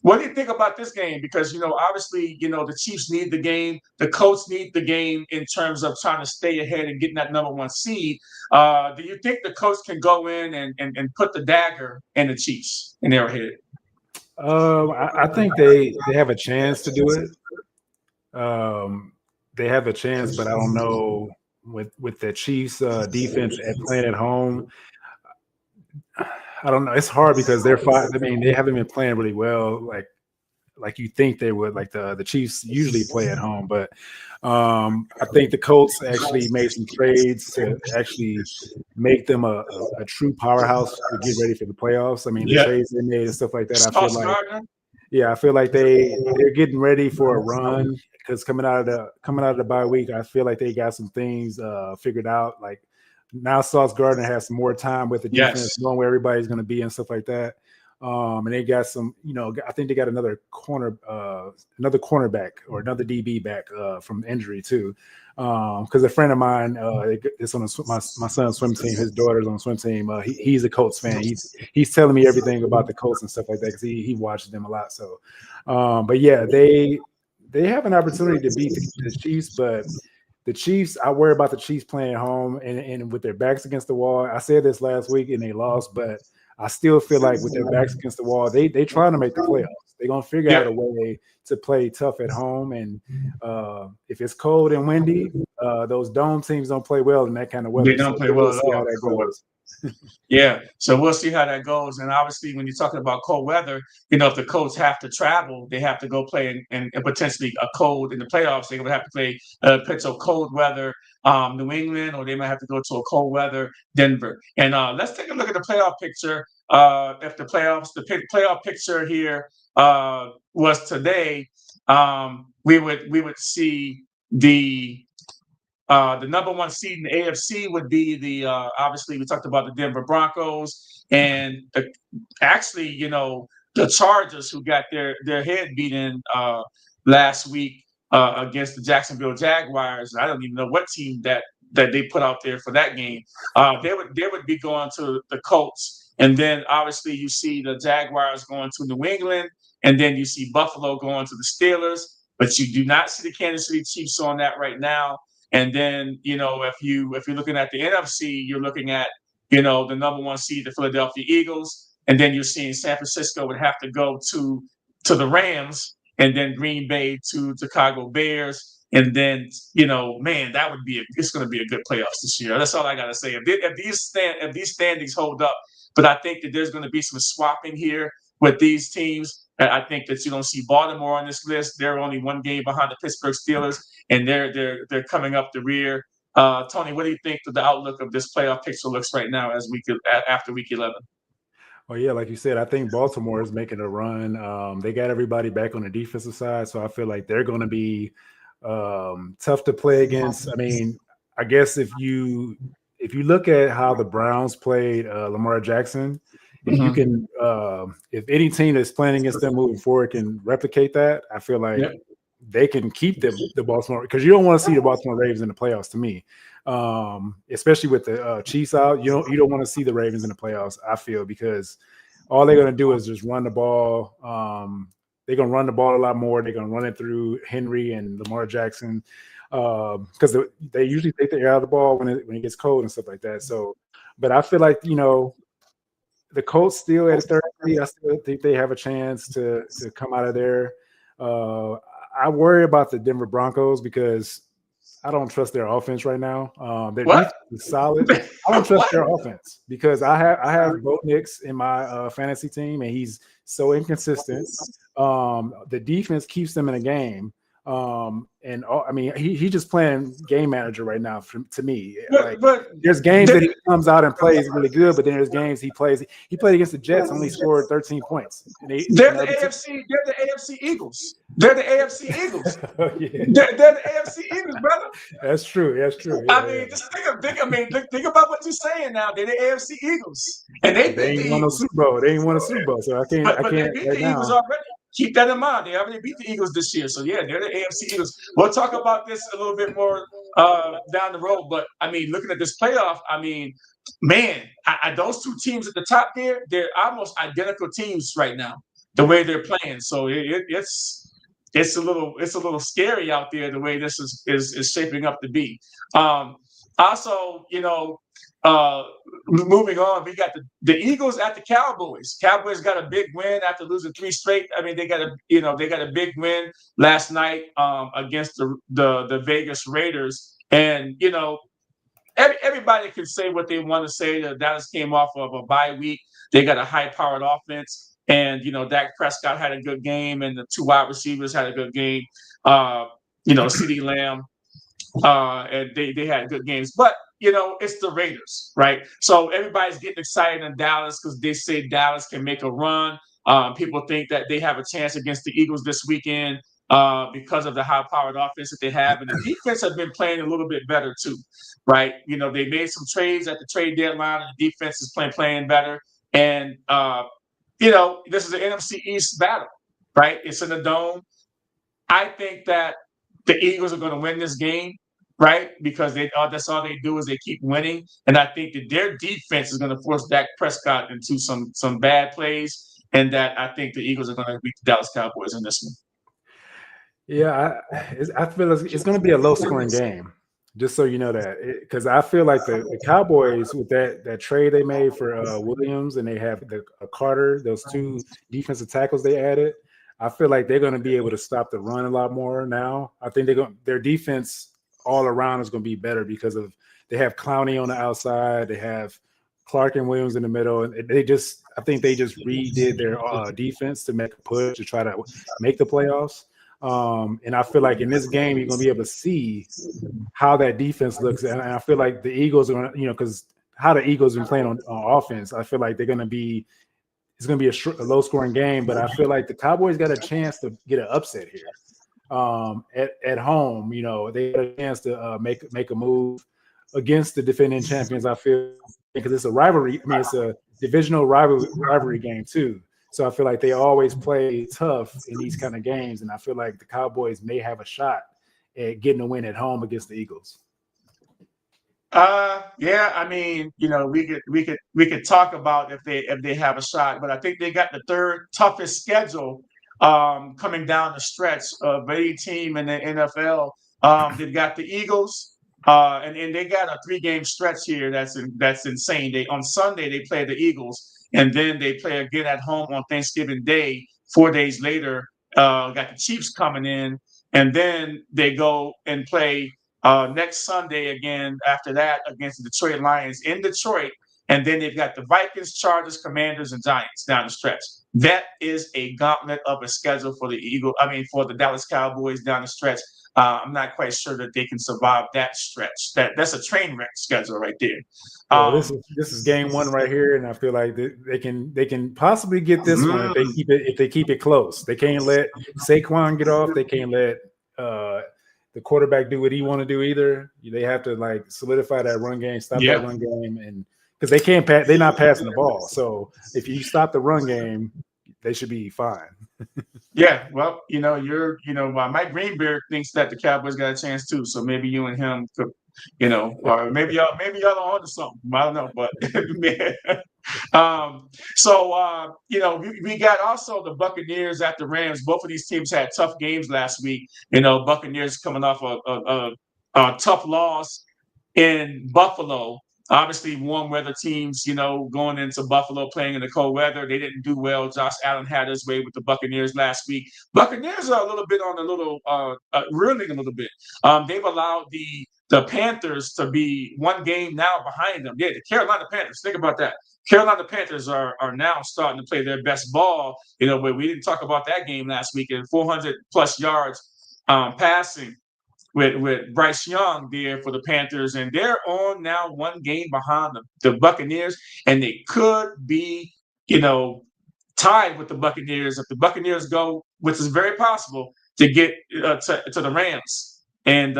what do you think about this game? Because, obviously, the Chiefs need the game. The Colts need the game in terms of trying to stay ahead and getting that number 1 seed. Do you think the Colts can go in and put the dagger in the Chiefs in their head? I think they have a chance to do it. They have a chance, but I don't know with the Chiefs defense playing at home. I don't know. It's hard because they're 5. I mean, they haven't been playing really well. Like like you think they would. Like the Chiefs usually play at home, but I think the Colts actually made some trades to actually make them a true powerhouse to get ready for the playoffs. I mean, the trades they made and stuff like that. I feel Sauce like, Gardner. yeah, I feel like they're getting ready for a run because coming out of the bye week, I feel like they got some things figured out. Like now, Sauce Gardner has some more time with the defense, Yes. knowing where everybody's going to be and stuff like that. And they got some, I think they got another cornerback or another DB back from injury too. Because a friend of mine is on my son's swim team. His daughter's on the swim team. He's a Colts fan. He's telling me everything about the Colts and stuff like that because he watches them a lot. So, but yeah, they have an opportunity to beat the Chiefs, but the Chiefs, I worry about the Chiefs playing at home and with their backs against the wall. I said this last week and they lost, but I still feel like with their backs against the wall, they trying to make the playoffs. They're gonna figure out a way to play tough at home. And if it's cold and windy, those dome teams don't play well in that kind of weather. They don't So play well we'll at see how all. that goes. Yeah, so we'll see how that goes. And obviously, when you're talking about cold weather, if the Colts have to travel, they have to go play in potentially a cold in the playoffs. They would have to play potential cold weather New England, or they might have to go to a cold weather Denver. And let's take a look at the playoff picture. If the playoff picture here was today, we would see the number one seed in the AFC would be obviously we talked about the Denver Broncos and actually, the Chargers who got their head beaten last week against the Jacksonville Jaguars. I don't even know what team that they put out there for that game. They would be going to the Colts, and then obviously you see the Jaguars going to New England, and then you see Buffalo going to the Steelers, but you do not see the Kansas City Chiefs on that right now. And then, if you're looking at the NFC, you're looking at, the number one seed, the Philadelphia Eagles, and then you're seeing San Francisco would have to go to the Rams, and then Green Bay to Chicago Bears, and then man, it's going to be a good playoffs this year. That's all I got to say. If these standings hold up, but I think that there's going to be some swapping here with these teams. I think that you don't see Baltimore on this list. They're only one game behind the Pittsburgh Steelers, and they're coming up the rear. Tony, what do you think that the outlook of this playoff picture looks right now after week 11? Well, yeah, like you said, I think Baltimore is making a run. They got everybody back on the defensive side, so I feel like they're going to be tough to play against. I mean, I guess if you look at how the Browns played Lamar Jackson, if you can, if any team that's playing against them moving forward can replicate that, I feel like they can keep the Baltimore, because you don't want to see the Baltimore Ravens in the playoffs to me, especially with the Chiefs out. You don't want to see the Ravens in the playoffs, I feel, because all they're going to do is just run the ball. They're going to run the ball a lot more. They're going to run it through Henry and Lamar Jackson because they usually take the air out of the ball when it gets cold and stuff like that. So, but I feel like, the Colts still at 30. I still think they have a chance to come out of there. I worry about the Denver Broncos because I don't trust their offense right now. Their defense is solid. I don't trust their offense because I have Bo Nix in my fantasy team, and he's so inconsistent. The defense keeps them in a game. I mean, he's just playing game manager right now to me. But there's games that he comes out and plays really good, but then there's games he plays. He played against the Jets, only scored 13 points. They're the AFC Eagles. They're the AFC Eagles. They're the AFC Eagles, brother. That's true. Yeah, I mean, just think about what you're saying now. They're the AFC Eagles, and they ain't won a Super Bowl. They ain't won a Super Bowl, so I can't. But they beat the Eagles already. Keep that in mind. They already beat the Eagles this year. So, yeah, they're the AFC Eagles. We'll talk about this a little bit more down the road. But, I mean, looking at this playoff, I mean, man, those two teams at the top there, they're almost identical teams right now, the way they're playing. So, it's a little scary out there the way this is shaping up to be. Also, moving on, we got the Eagles at the Cowboys. Cowboys got a big win after losing 3 straight. I mean, they got a big win last night against the Vegas Raiders. And everybody can say what they want to say. Dallas came off of a bye week. They got a high-powered offense. And, Dak Prescott had a good game, and the two wide receivers had a good game. CeeDee Lamb, and they had good games. But, it's the Raiders, right? So everybody's getting excited in Dallas because they say Dallas can make a run. People think that they have a chance against the Eagles this weekend because of the high-powered offense that they have. And the defense has been playing a little bit better too, right? They made some trades at the trade deadline, and the defense is playing better. And, this is an NFC East battle, right? It's in the dome. I think that the Eagles are going to win this game, right? Because that's all they do is they keep winning. And I think that their defense is going to force Dak Prescott into some bad plays, and that I think the Eagles are going to beat the Dallas Cowboys in this one. Yeah, I feel it's going to be a low-scoring game. Just so you know that, because I feel like the Cowboys, with that trade they made for Williams, and they have Carter, those two defensive tackles they added, I feel like they're going to be able to stop the run a lot more now. I think their defense all around is going to be better because they have Clowney on the outside, they have Clark and Williams in the middle, and I think they just redid their defense to make a push to try to make the playoffs. And I feel like in this game, you're going to be able to see how that defense looks. And I feel like the Eagles are going to, because how the Eagles have been playing on offense, I feel like it's going to be a low-scoring game. But I feel like the Cowboys got a chance to get an upset here at home. They got a chance to make a move against the defending champions, I feel, because it's a rivalry. I mean, it's a divisional rivalry game too. So I feel like they always play tough in these kind of games, and I feel like the Cowboys may have a shot at getting a win at home against the Eagles. Yeah, I mean, we could talk about if they have a shot, but I think they got the third toughest schedule coming down the stretch of any team in the NFL. They've got the Eagles, and they got a 3-game stretch here that's insane. On Sunday they play the Eagles. And then they play again at home on Thanksgiving Day. 4 days later, got the Chiefs coming in. And then they go and play next Sunday again after that against the Detroit Lions in Detroit. And then they've got the Vikings, Chargers, Commanders, and Giants down the stretch. That is a gauntlet of a schedule for for the Dallas Cowboys down the stretch. I'm not quite sure that they can survive that stretch. That's a train wreck schedule right there. This is game one right here, and I feel like they can possibly get this one if they keep it close. They can't let Saquon get off. They can't let the quarterback do what he want to do either. They have to solidify that run game, stop that run game, and because they can't pass, they're not passing the ball. So if you stop the run game, they should be fine. Yeah, well, Mike Greenberg thinks that the Cowboys got a chance too. So maybe you and him could, or maybe y'all are on to something. I don't know, but we got also the Buccaneers at the Rams. Both of these teams had tough games last week. Buccaneers coming off a tough loss in Buffalo. Obviously, warm weather teams, going into Buffalo playing in the cold weather, they didn't do well. Josh Allen had his way with the Buccaneers last week. Buccaneers are reeling a little bit. They've allowed the Panthers to be one game now behind them. Yeah, the Carolina Panthers. Think about that. Carolina Panthers are now starting to play their best ball. Where we didn't talk about that game last week, and 400 plus yards passing with Bryce Young there for the Panthers, and they're on now one game behind the Buccaneers, and they could be, tied with the Buccaneers if the Buccaneers go, which is very possible, to get to the Rams. And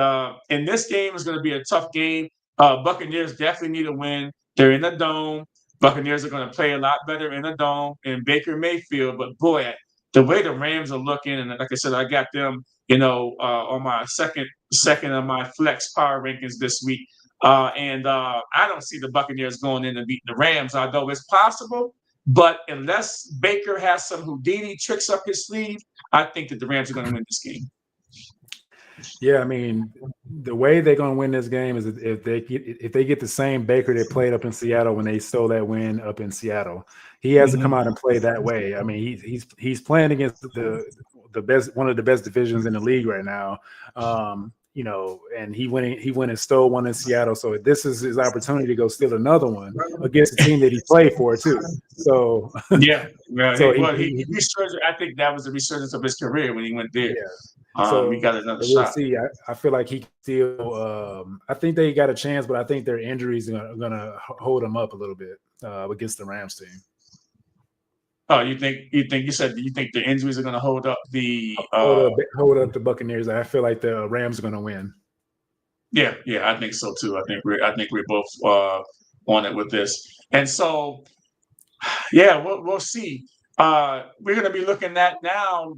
this game is going to be a tough game. Buccaneers definitely need a win. They're in the dome. Buccaneers are going to play a lot better in the dome in Baker Mayfield, but boy, the way the Rams are looking, and like I said, I got them, on my second of my flex power rankings this week. And I don't see the Buccaneers going in and beating the Rams, although it's possible. But unless Baker has some Houdini tricks up his sleeve, I think that the Rams are going to win this game. Yeah, I mean, the way they're going to win this game is if they get the same Baker that played up in Seattle when they stole that win up in Seattle. He has to come out and play that way. I mean, he's playing against the best, one of the best divisions in the league right now. and he went and stole one in Seattle. So this is his opportunity to go steal another one against the team that he played for too. So yeah, so he resurged. I think that was the resurgence of his career when he went there. Yeah. So he got another we'll shot. see. I feel like he still. I think they got a chance, but I think their injuries are gonna hold him up a little bit against the Rams team. Oh, you think the injuries are going to hold up the hold up the Buccaneers? I feel like the Rams are going to win. Yeah, I think so too. I think we're both on it with this, and so yeah, we'll see. We're going to be looking at now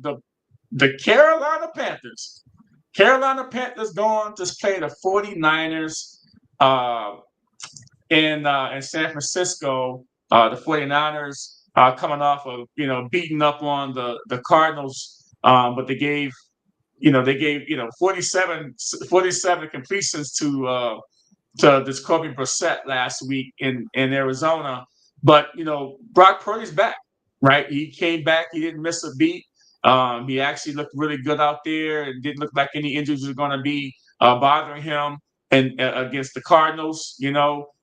the Carolina Panthers. Carolina Panthers going to play the 49ers in San Francisco. The 49ers coming off of beating up on the Cardinals, but they gave 47 completions to this Kobe Brissett last week in Arizona. But Brock Purdy's back, right? He came back. He didn't miss a beat. He actually looked really good out there, and didn't look like any injuries were going to be bothering him. And against the Cardinals,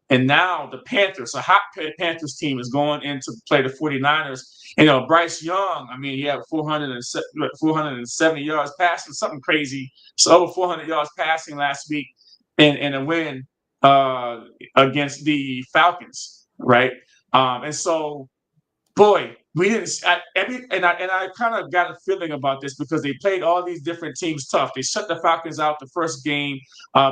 and now the Panthers, a hot Panthers team, is going in to play the 49ers. Bryce Young, I mean, he had 470 yards passing, something crazy. So over 400 yards passing last week in a win against the Falcons, right? And so, boy, we didn't. I kind of got a feeling about this because they played all these different teams tough. They shut the Falcons out the first game.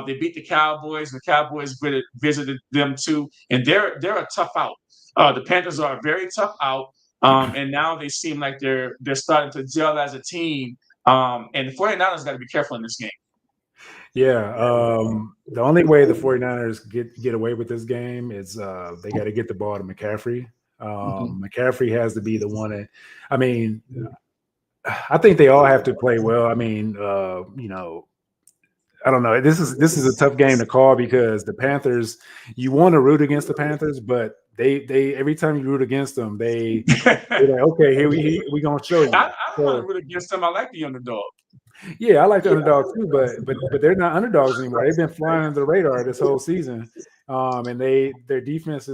They beat the Cowboys. The Cowboys visited them too, and they're a tough out. The Panthers are a very tough out, and now they seem like they're starting to gel as a team. And the 49ers got to be careful in this game. Yeah. The only way the 49ers get away with this game is they got to get the ball to McCaffrey. McCaffrey has to be the one. I mean, I think they all have to play well. I mean, I don't know. This is a tough game to call because the Panthers, you want to root against the Panthers, but they every time you root against them, they're like, okay, here we gonna show you. I don't want to root against them. I like the underdog. Yeah, I like the underdog too, but they're not underdogs anymore. They've been flying under the radar this whole season, and their defense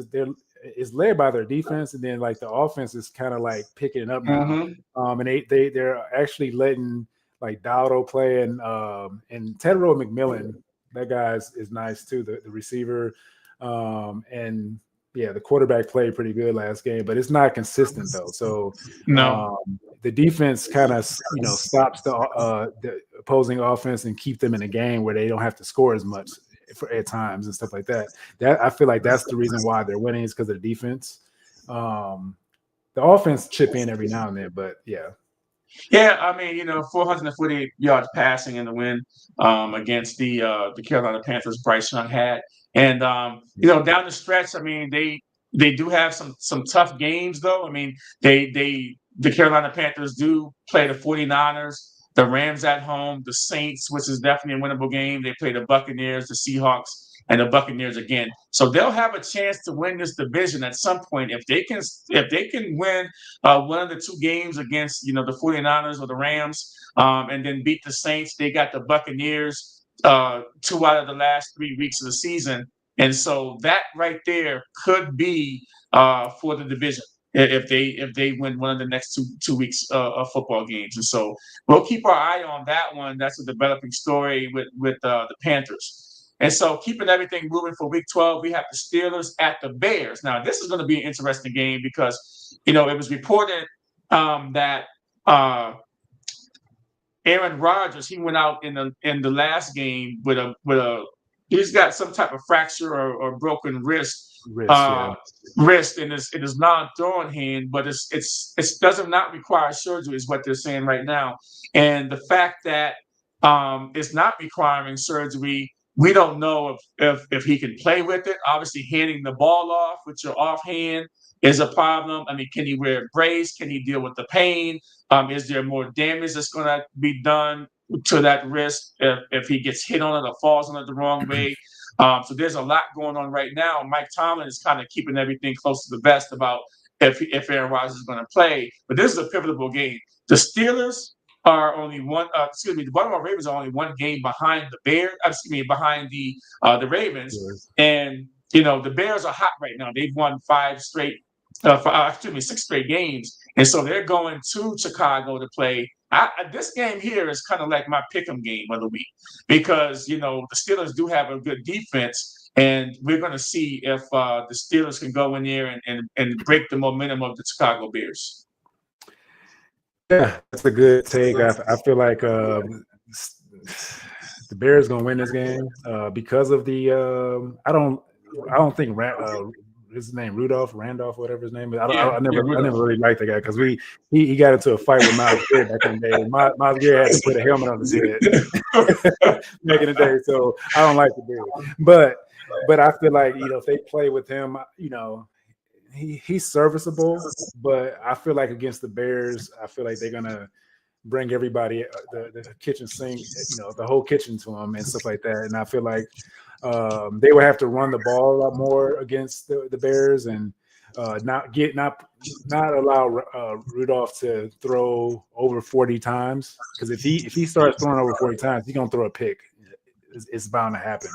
is led by their defense, and then like the offense is kind of like picking it up now. And they're actually letting like Dowdle play and Tedrow McMillan. That guy is nice too, the receiver, and yeah, the quarterback played pretty good last game, but it's not consistent though. So the defense kind of stops the opposing offense and keep them in a game where they don't have to score as much at times and stuff like that. That I feel like that's the reason why they're winning is because of the defense. The offense chip in every now and then, but yeah. Yeah, I mean, 448 yards passing in the win against the Carolina Panthers. Bryce Young had, and down the stretch, I mean, they do have some tough games though. I mean, the Carolina Panthers do play the 49ers, the Rams at home, the Saints, which is definitely a winnable game. They play the Buccaneers, the Seahawks, and the Buccaneers again. So they'll have a chance to win this division at some point if they can win one of the two games against the 49ers or the Rams, and then beat the Saints. They got the Buccaneers 2 out of the last 3 weeks of the season, and so that right there could be for the division if they win one of the next two weeks of football games. And so we'll keep our eye on that one. That's a developing story with the Panthers. And so keeping everything moving for week 12, we have the Steelers at the Bears. Now, this is going to be an interesting game because, it was reported that Aaron Rodgers, he went out in the last game with he's got some type of fracture or broken wrist in his non-throwing hand, but it doesn't not require surgery is what they're saying right now. And the fact that it's not requiring surgery, we don't know if he can play with it. Obviously, handing the ball off with your offhand is a problem. I mean, can he wear a brace? Can he deal with the pain? Is there more damage that's going to be done to that wrist if he gets hit on it or falls on it the wrong way? So there's a lot going on right now. Mike Tomlin is kind of keeping everything close to the vest about if Aaron Rodgers is going to play. But this is a pivotal game. The Steelers are only one. The Baltimore Ravens are only one game behind the Bears. Behind the Ravens, and the Bears are hot right now. They've won 6 straight games, and so they're going to Chicago to play. This game here is kind of like my pick'em game of the week because the Steelers do have a good defense, and we're going to see if the Steelers can go in there and break the momentum of the Chicago Bears. Yeah, that's a good take. I feel like the Bears gonna win this game because of the. I don't think his name Randolph, whatever his name is. I never really liked the guy because he got into a fight with Miles Garrett back in the day. Miles Garrett had to put a helmet on his head back in the day, so I don't like the Bears. But I feel like if they play with him, he's serviceable, but I feel like against the Bears, I feel like they're gonna bring everybody the kitchen sink, the whole kitchen to them and stuff like that. And I feel like they would have to run the ball a lot more against the Bears and not allow Rudolph to throw over 40 times, because if he starts throwing over 40 times, he's gonna throw a pick. It's bound to happen.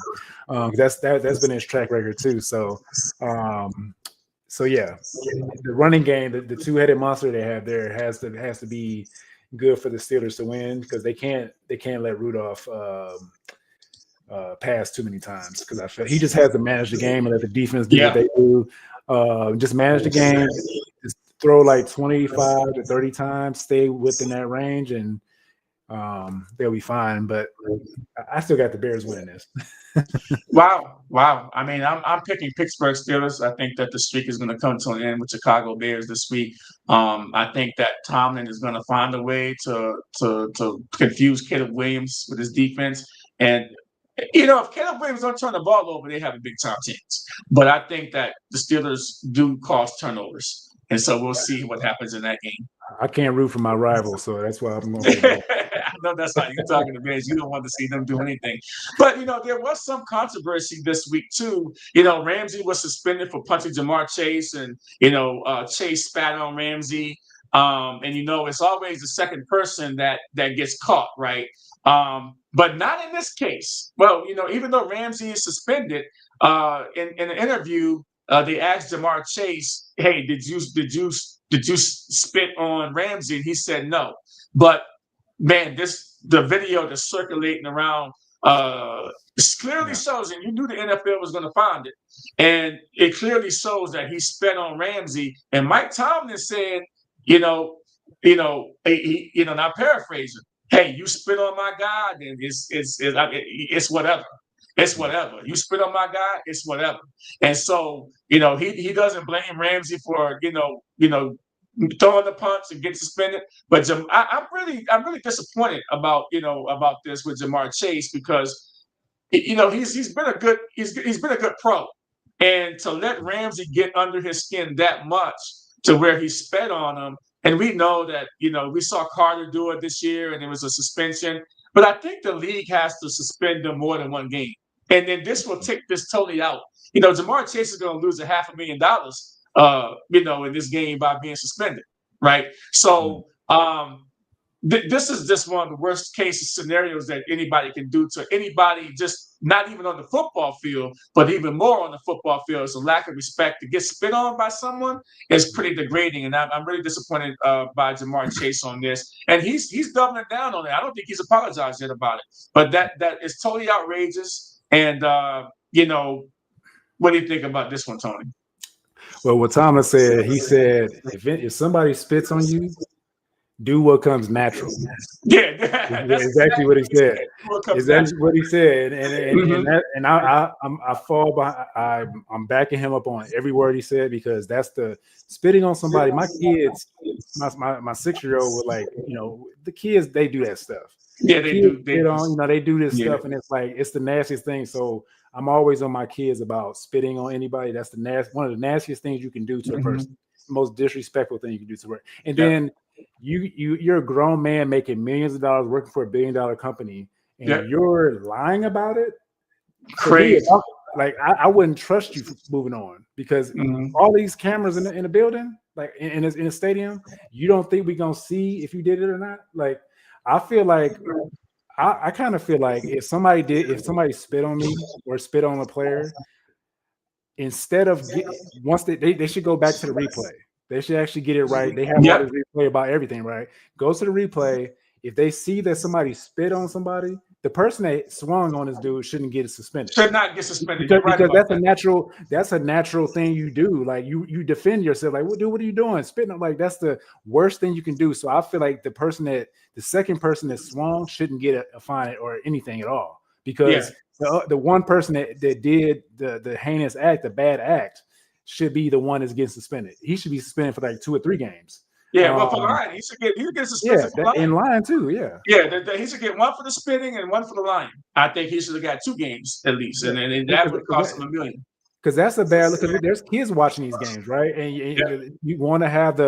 That's been his track record too. So yeah, the running game, the two-headed monster they have there has to be good for the Steelers to win, because they can't let Rudolph pass too many times, because I feel he just has to manage the game and let the defense do what they do. Just manage the game, just throw like 25 to 30 times, stay within that range, and they'll be fine. But I still got the Bears winning this. Wow. I mean, I'm picking Pittsburgh Steelers. I think that the streak is going to come to an end with Chicago Bears this week. I think that Tomlin is going to find a way to confuse Caleb Williams with his defense. And if Caleb Williams don't turn the ball over, they have a big time chance. But I think that the Steelers do cause turnovers, and so we'll see what happens in that game. I can't root for my rival, so that's why I'm going to. I know that's how you're talking to Bears. You don't want to see them do anything. But, there was some controversy this week, too. Ramsey was suspended for punching Jamar Chase, and, Chase spat on Ramsey. And, it's always the second person that gets caught, right? But not in this case. Well, even though Ramsey is suspended, in an interview, they asked Jamar Chase, "Hey, did you spit on Ramsey?" And he said no. But man, the video that's circulating around clearly shows, and you knew the NFL was going to find it, and it clearly shows that he spit on Ramsey. And Mike Tomlin said, not paraphrasing, "Hey, you spit on my guy, then it's whatever. It's whatever. You spit on my guy, it's whatever." And so, he doesn't blame Ramsey for, throwing the punch and getting suspended. But I'm really disappointed about this with Jamar Chase, because he's been a good pro, and to let Ramsey get under his skin that much to where he sped on him. And we know that we saw Carter do it this year, and it was a suspension. But I think the league has to suspend them more than one game, and then this will take this totally out. Jamar Chase is going to lose $500,000, in this game by being suspended, right? So this is just one of the worst case scenarios that anybody can do to anybody, just not even on the football field, but even more on the football field. Is a lack of respect. To get spit on by someone is pretty degrading, and I'm really disappointed by Jamar Chase on this. And he's doubling down on it. I don't think he's apologized yet about it, but that is totally outrageous. And what do you think about this one, Tony? Well, what Thomas said, he said, if somebody spits on you, do what comes natural. Yeah, that's exactly what he said. Exactly what he said, and I fall behind. I'm backing him up on every word he said, because that's the spitting on somebody. My kids, my 6-year-old would like, the kids, they do that stuff. Yeah, they do. They do this stuff, and it's like it's the nastiest thing. So I'm always on my kids about spitting on anybody. That's one of the nastiest things you can do to a person. The most disrespectful thing you can do to her. And then you're a grown man making millions of dollars working for $1 billion company, and you're lying about it. Crazy. Like I wouldn't trust you for moving on, because all these cameras in the building, like in a stadium, you don't think we're gonna see if you did it or not? Like I feel like I kind of feel like if somebody spit on me or spit on a player, instead of once they should go back to the replay. They should actually get it right. They have all this replay about everything, right? Go to the replay. If they see that somebody spit on somebody, the person that swung on this dude shouldn't get suspended. Should not get suspended. Because that's a natural thing you do. Like you defend yourself. Like, what are you doing? Spitting. Like that's the worst thing you can do. So I feel like the second person that swung shouldn't get a fine or anything at all. Because the one person that did the heinous act, the bad act, should be the one that's getting suspended. He should be suspended for like 2 or 3 games. Yeah, but for lying, he should get suspended for lying. In lying too. Yeah, he should get 1 for the spitting and 1 for the lying. I think he should have got 2 games at least, and that would cost him $1 million. Because that's a bad look. Because there's kids watching these games, right? And you want to have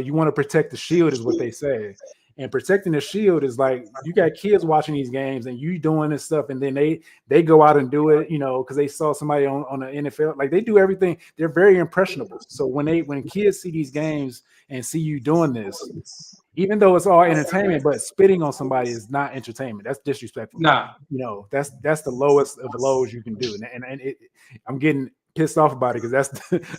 you want to protect the shield, is what they say. And protecting the shield is like you got kids watching these games and you doing this stuff, and then they go out and do it, because they saw somebody on the NFL. Like they do everything. They're very impressionable. So when kids see these games and see you doing this, even though it's all entertainment, but spitting on somebody is not entertainment. That's disrespectful. Nah, that's the lowest of the lows you can do. And I'm getting pissed off about it because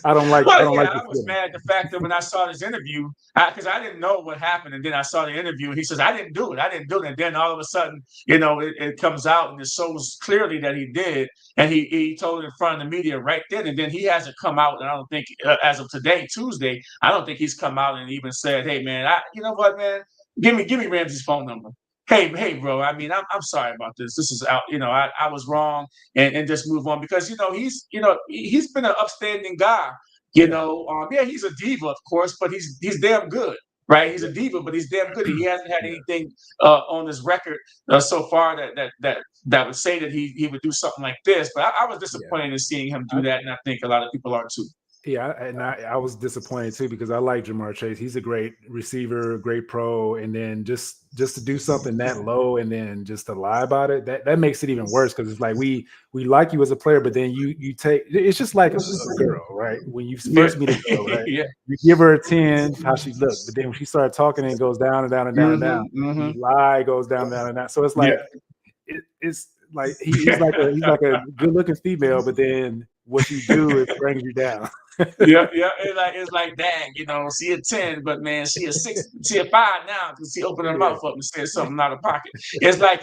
I don't like. I was mad at the fact that when I saw this interview, because I didn't know what happened, and then I saw the interview, and he says, I didn't do it, and then all of a sudden, it comes out and it shows clearly that he did, and he told it in front of the media right then, and then he hasn't come out, and I don't think as of today, Tuesday, I don't think he's come out and even said, hey man, you know what, man, give me Ramsey's phone number. Hey, bro. I mean, I'm sorry about this. This is out. I was wrong, and just move on because he's been an upstanding guy. He's a diva, of course, but he's damn good, right? He's a diva, but he's damn good. He hasn't had anything on his record so far that would say that he would do something like this. But I was disappointed in seeing him do that, and I think a lot of people are too. Yeah, and I was disappointed too because I like Jamar Chase. He's a great receiver, great pro, and then just to do something that low and then just to lie about it, that makes it even worse because it's like we like you as a player, but then you take it's just like a girl, right? When you first meet a girl, right? You give her a 10, how she looks, but then when she starts talking, it goes down and down and down and down. You lie, goes down and down and down. So it's like it's like he's like a good looking female, but then what you do is brings you down. It's like dang, she a 10, but man, she a 6, she a 5 now because she opened her mouth up and said something out of pocket. It's like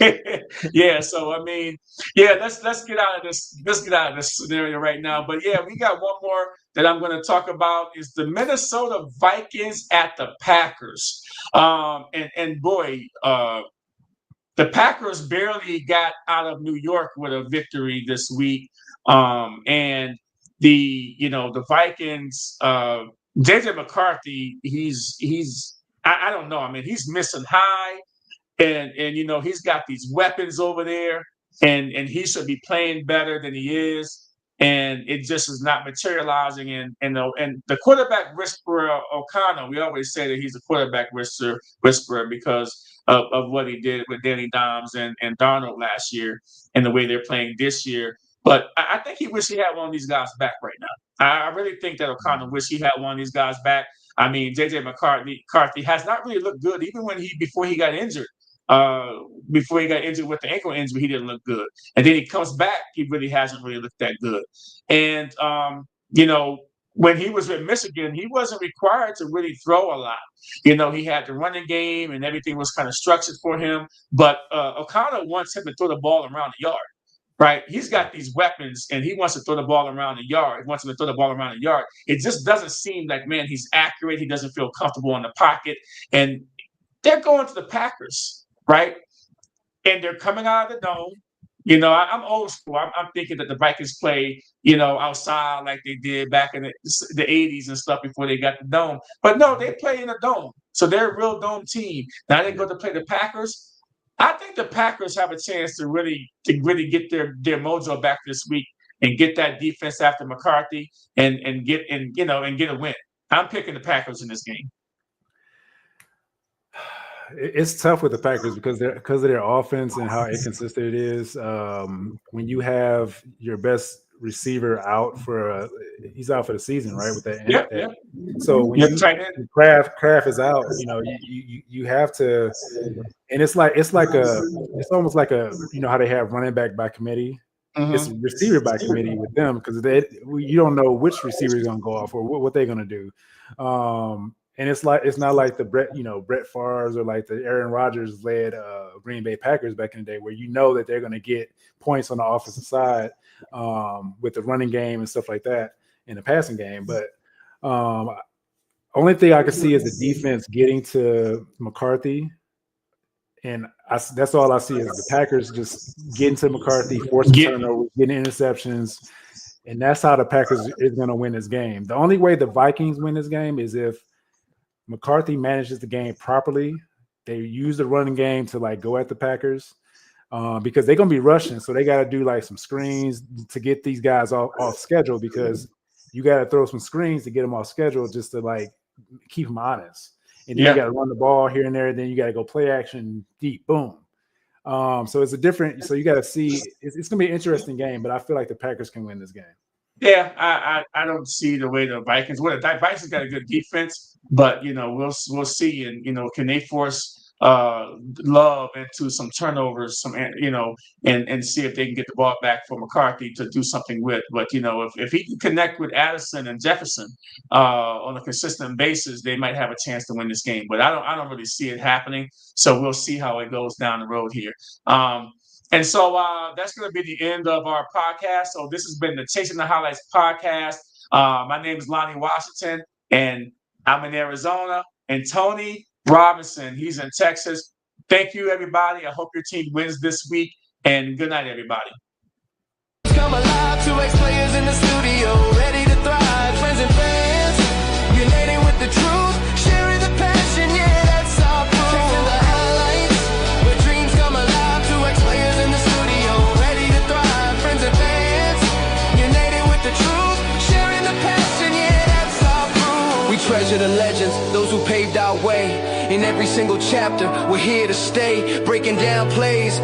it's so I mean, let's get out of this. Let's get out of this scenario right now. But we got one more that I'm going to talk about is the Minnesota Vikings at the Packers. And boy, the Packers barely got out of New York with a victory this week. And the Vikings, JJ McCarthy, I don't know. I mean, he's missing high and he's got these weapons over there and he should be playing better than he is. And it just is not materializing. And the quarterback whisperer O'Connell, we always say that he's a quarterback whisperer because of what he did with Danny Dimes and Darnold last year and the way they're playing this year. But I think he wished he had one of these guys back right now. I really think that O'Connell wished he had one of these guys back. I mean, JJ McCarthy has not really looked good, even before he got injured. Before he got injured with the ankle injury, he didn't look good. And then he comes back, he really hasn't really looked that good. And when he was with Michigan, he wasn't required to really throw a lot. He had to run the game and everything was kind of structured for him. But O'Connell wants him to throw the ball around the yard. Right, he's got these weapons, and he wants to throw the ball around the yard. He wants him to throw the ball around the yard. It just doesn't seem like, man, he's accurate. He doesn't feel comfortable in the pocket, and they're going to the Packers, right? And they're coming out of the dome. I'm old school. I'm thinking that the Vikings play, outside like they did back in the 80s and stuff before they got the dome. But no, they play in a dome, so they're a real dome team. Now they go to play the Packers. I think the Packers have a chance to really get their mojo back this week and get that defense after McCarthy and get a win. I'm picking the Packers in this game. It's tough with the Packers because of their offense and how inconsistent it is. When you have your best receiver out for he's out for the season, right? With that, Yeah. So when Kraft is out, you have to, and it's almost like how they have running back by committee. It's a receiver by committee with them because you don't know which receiver is going to go off or what they're going to do. And it's not like the Brett Favre's or like the Aaron Rodgers led Green Bay Packers back in the day, where that they're going to get points on the offensive side with the running game and stuff like that in the passing game. But only thing I can see is the defense getting to McCarthy. And that's all I see is the Packers just getting to McCarthy, forcing turnovers, getting interceptions. And that's how the Packers is going to win this game. The only way the Vikings win this game is if McCarthy manages the game properly. They use the running game to like go at the Packers because they're going to be rushing. So they got to do like some screens to get these guys off schedule, because you got to throw some screens to get them off schedule just to like keep them honest. And then you got to run the ball here and there. Then you got to go play action deep, boom. So it's so you got to see. It's going to be an interesting game, but I feel like the Packers can win this game. Yeah, I don't see the way the Vikings. Well, the Vikings got a good defense, but we'll see. And can they force Love into some turnovers, and see if they can get the ball back for McCarthy to do something with. But if he can connect with Addison and Jefferson on a consistent basis, they might have a chance to win this game. But I don't really see it happening. So we'll see how it goes down the road here. And so that's going to be the end of our podcast. So this has been the Chasing the Highlights podcast. My name is Lonnie Washington, and I'm in Arizona. And Tony Robinson, he's in Texas. Thank you, everybody. I hope your team wins this week. And good night, everybody. Come alive, 2X players in the studio, ready to thrive. Friends and fans, uniting with the truth, sharing the passion. Yeah, that's our proof. Chasing the highlights, where dreams come alive. 2X players in the studio, ready to thrive. Friends and fans, united with the truth, sharing the passion. Yeah, that's our proof. We treasure the legends, those who paved our way. In every single chapter, we're here to stay, breaking down plays.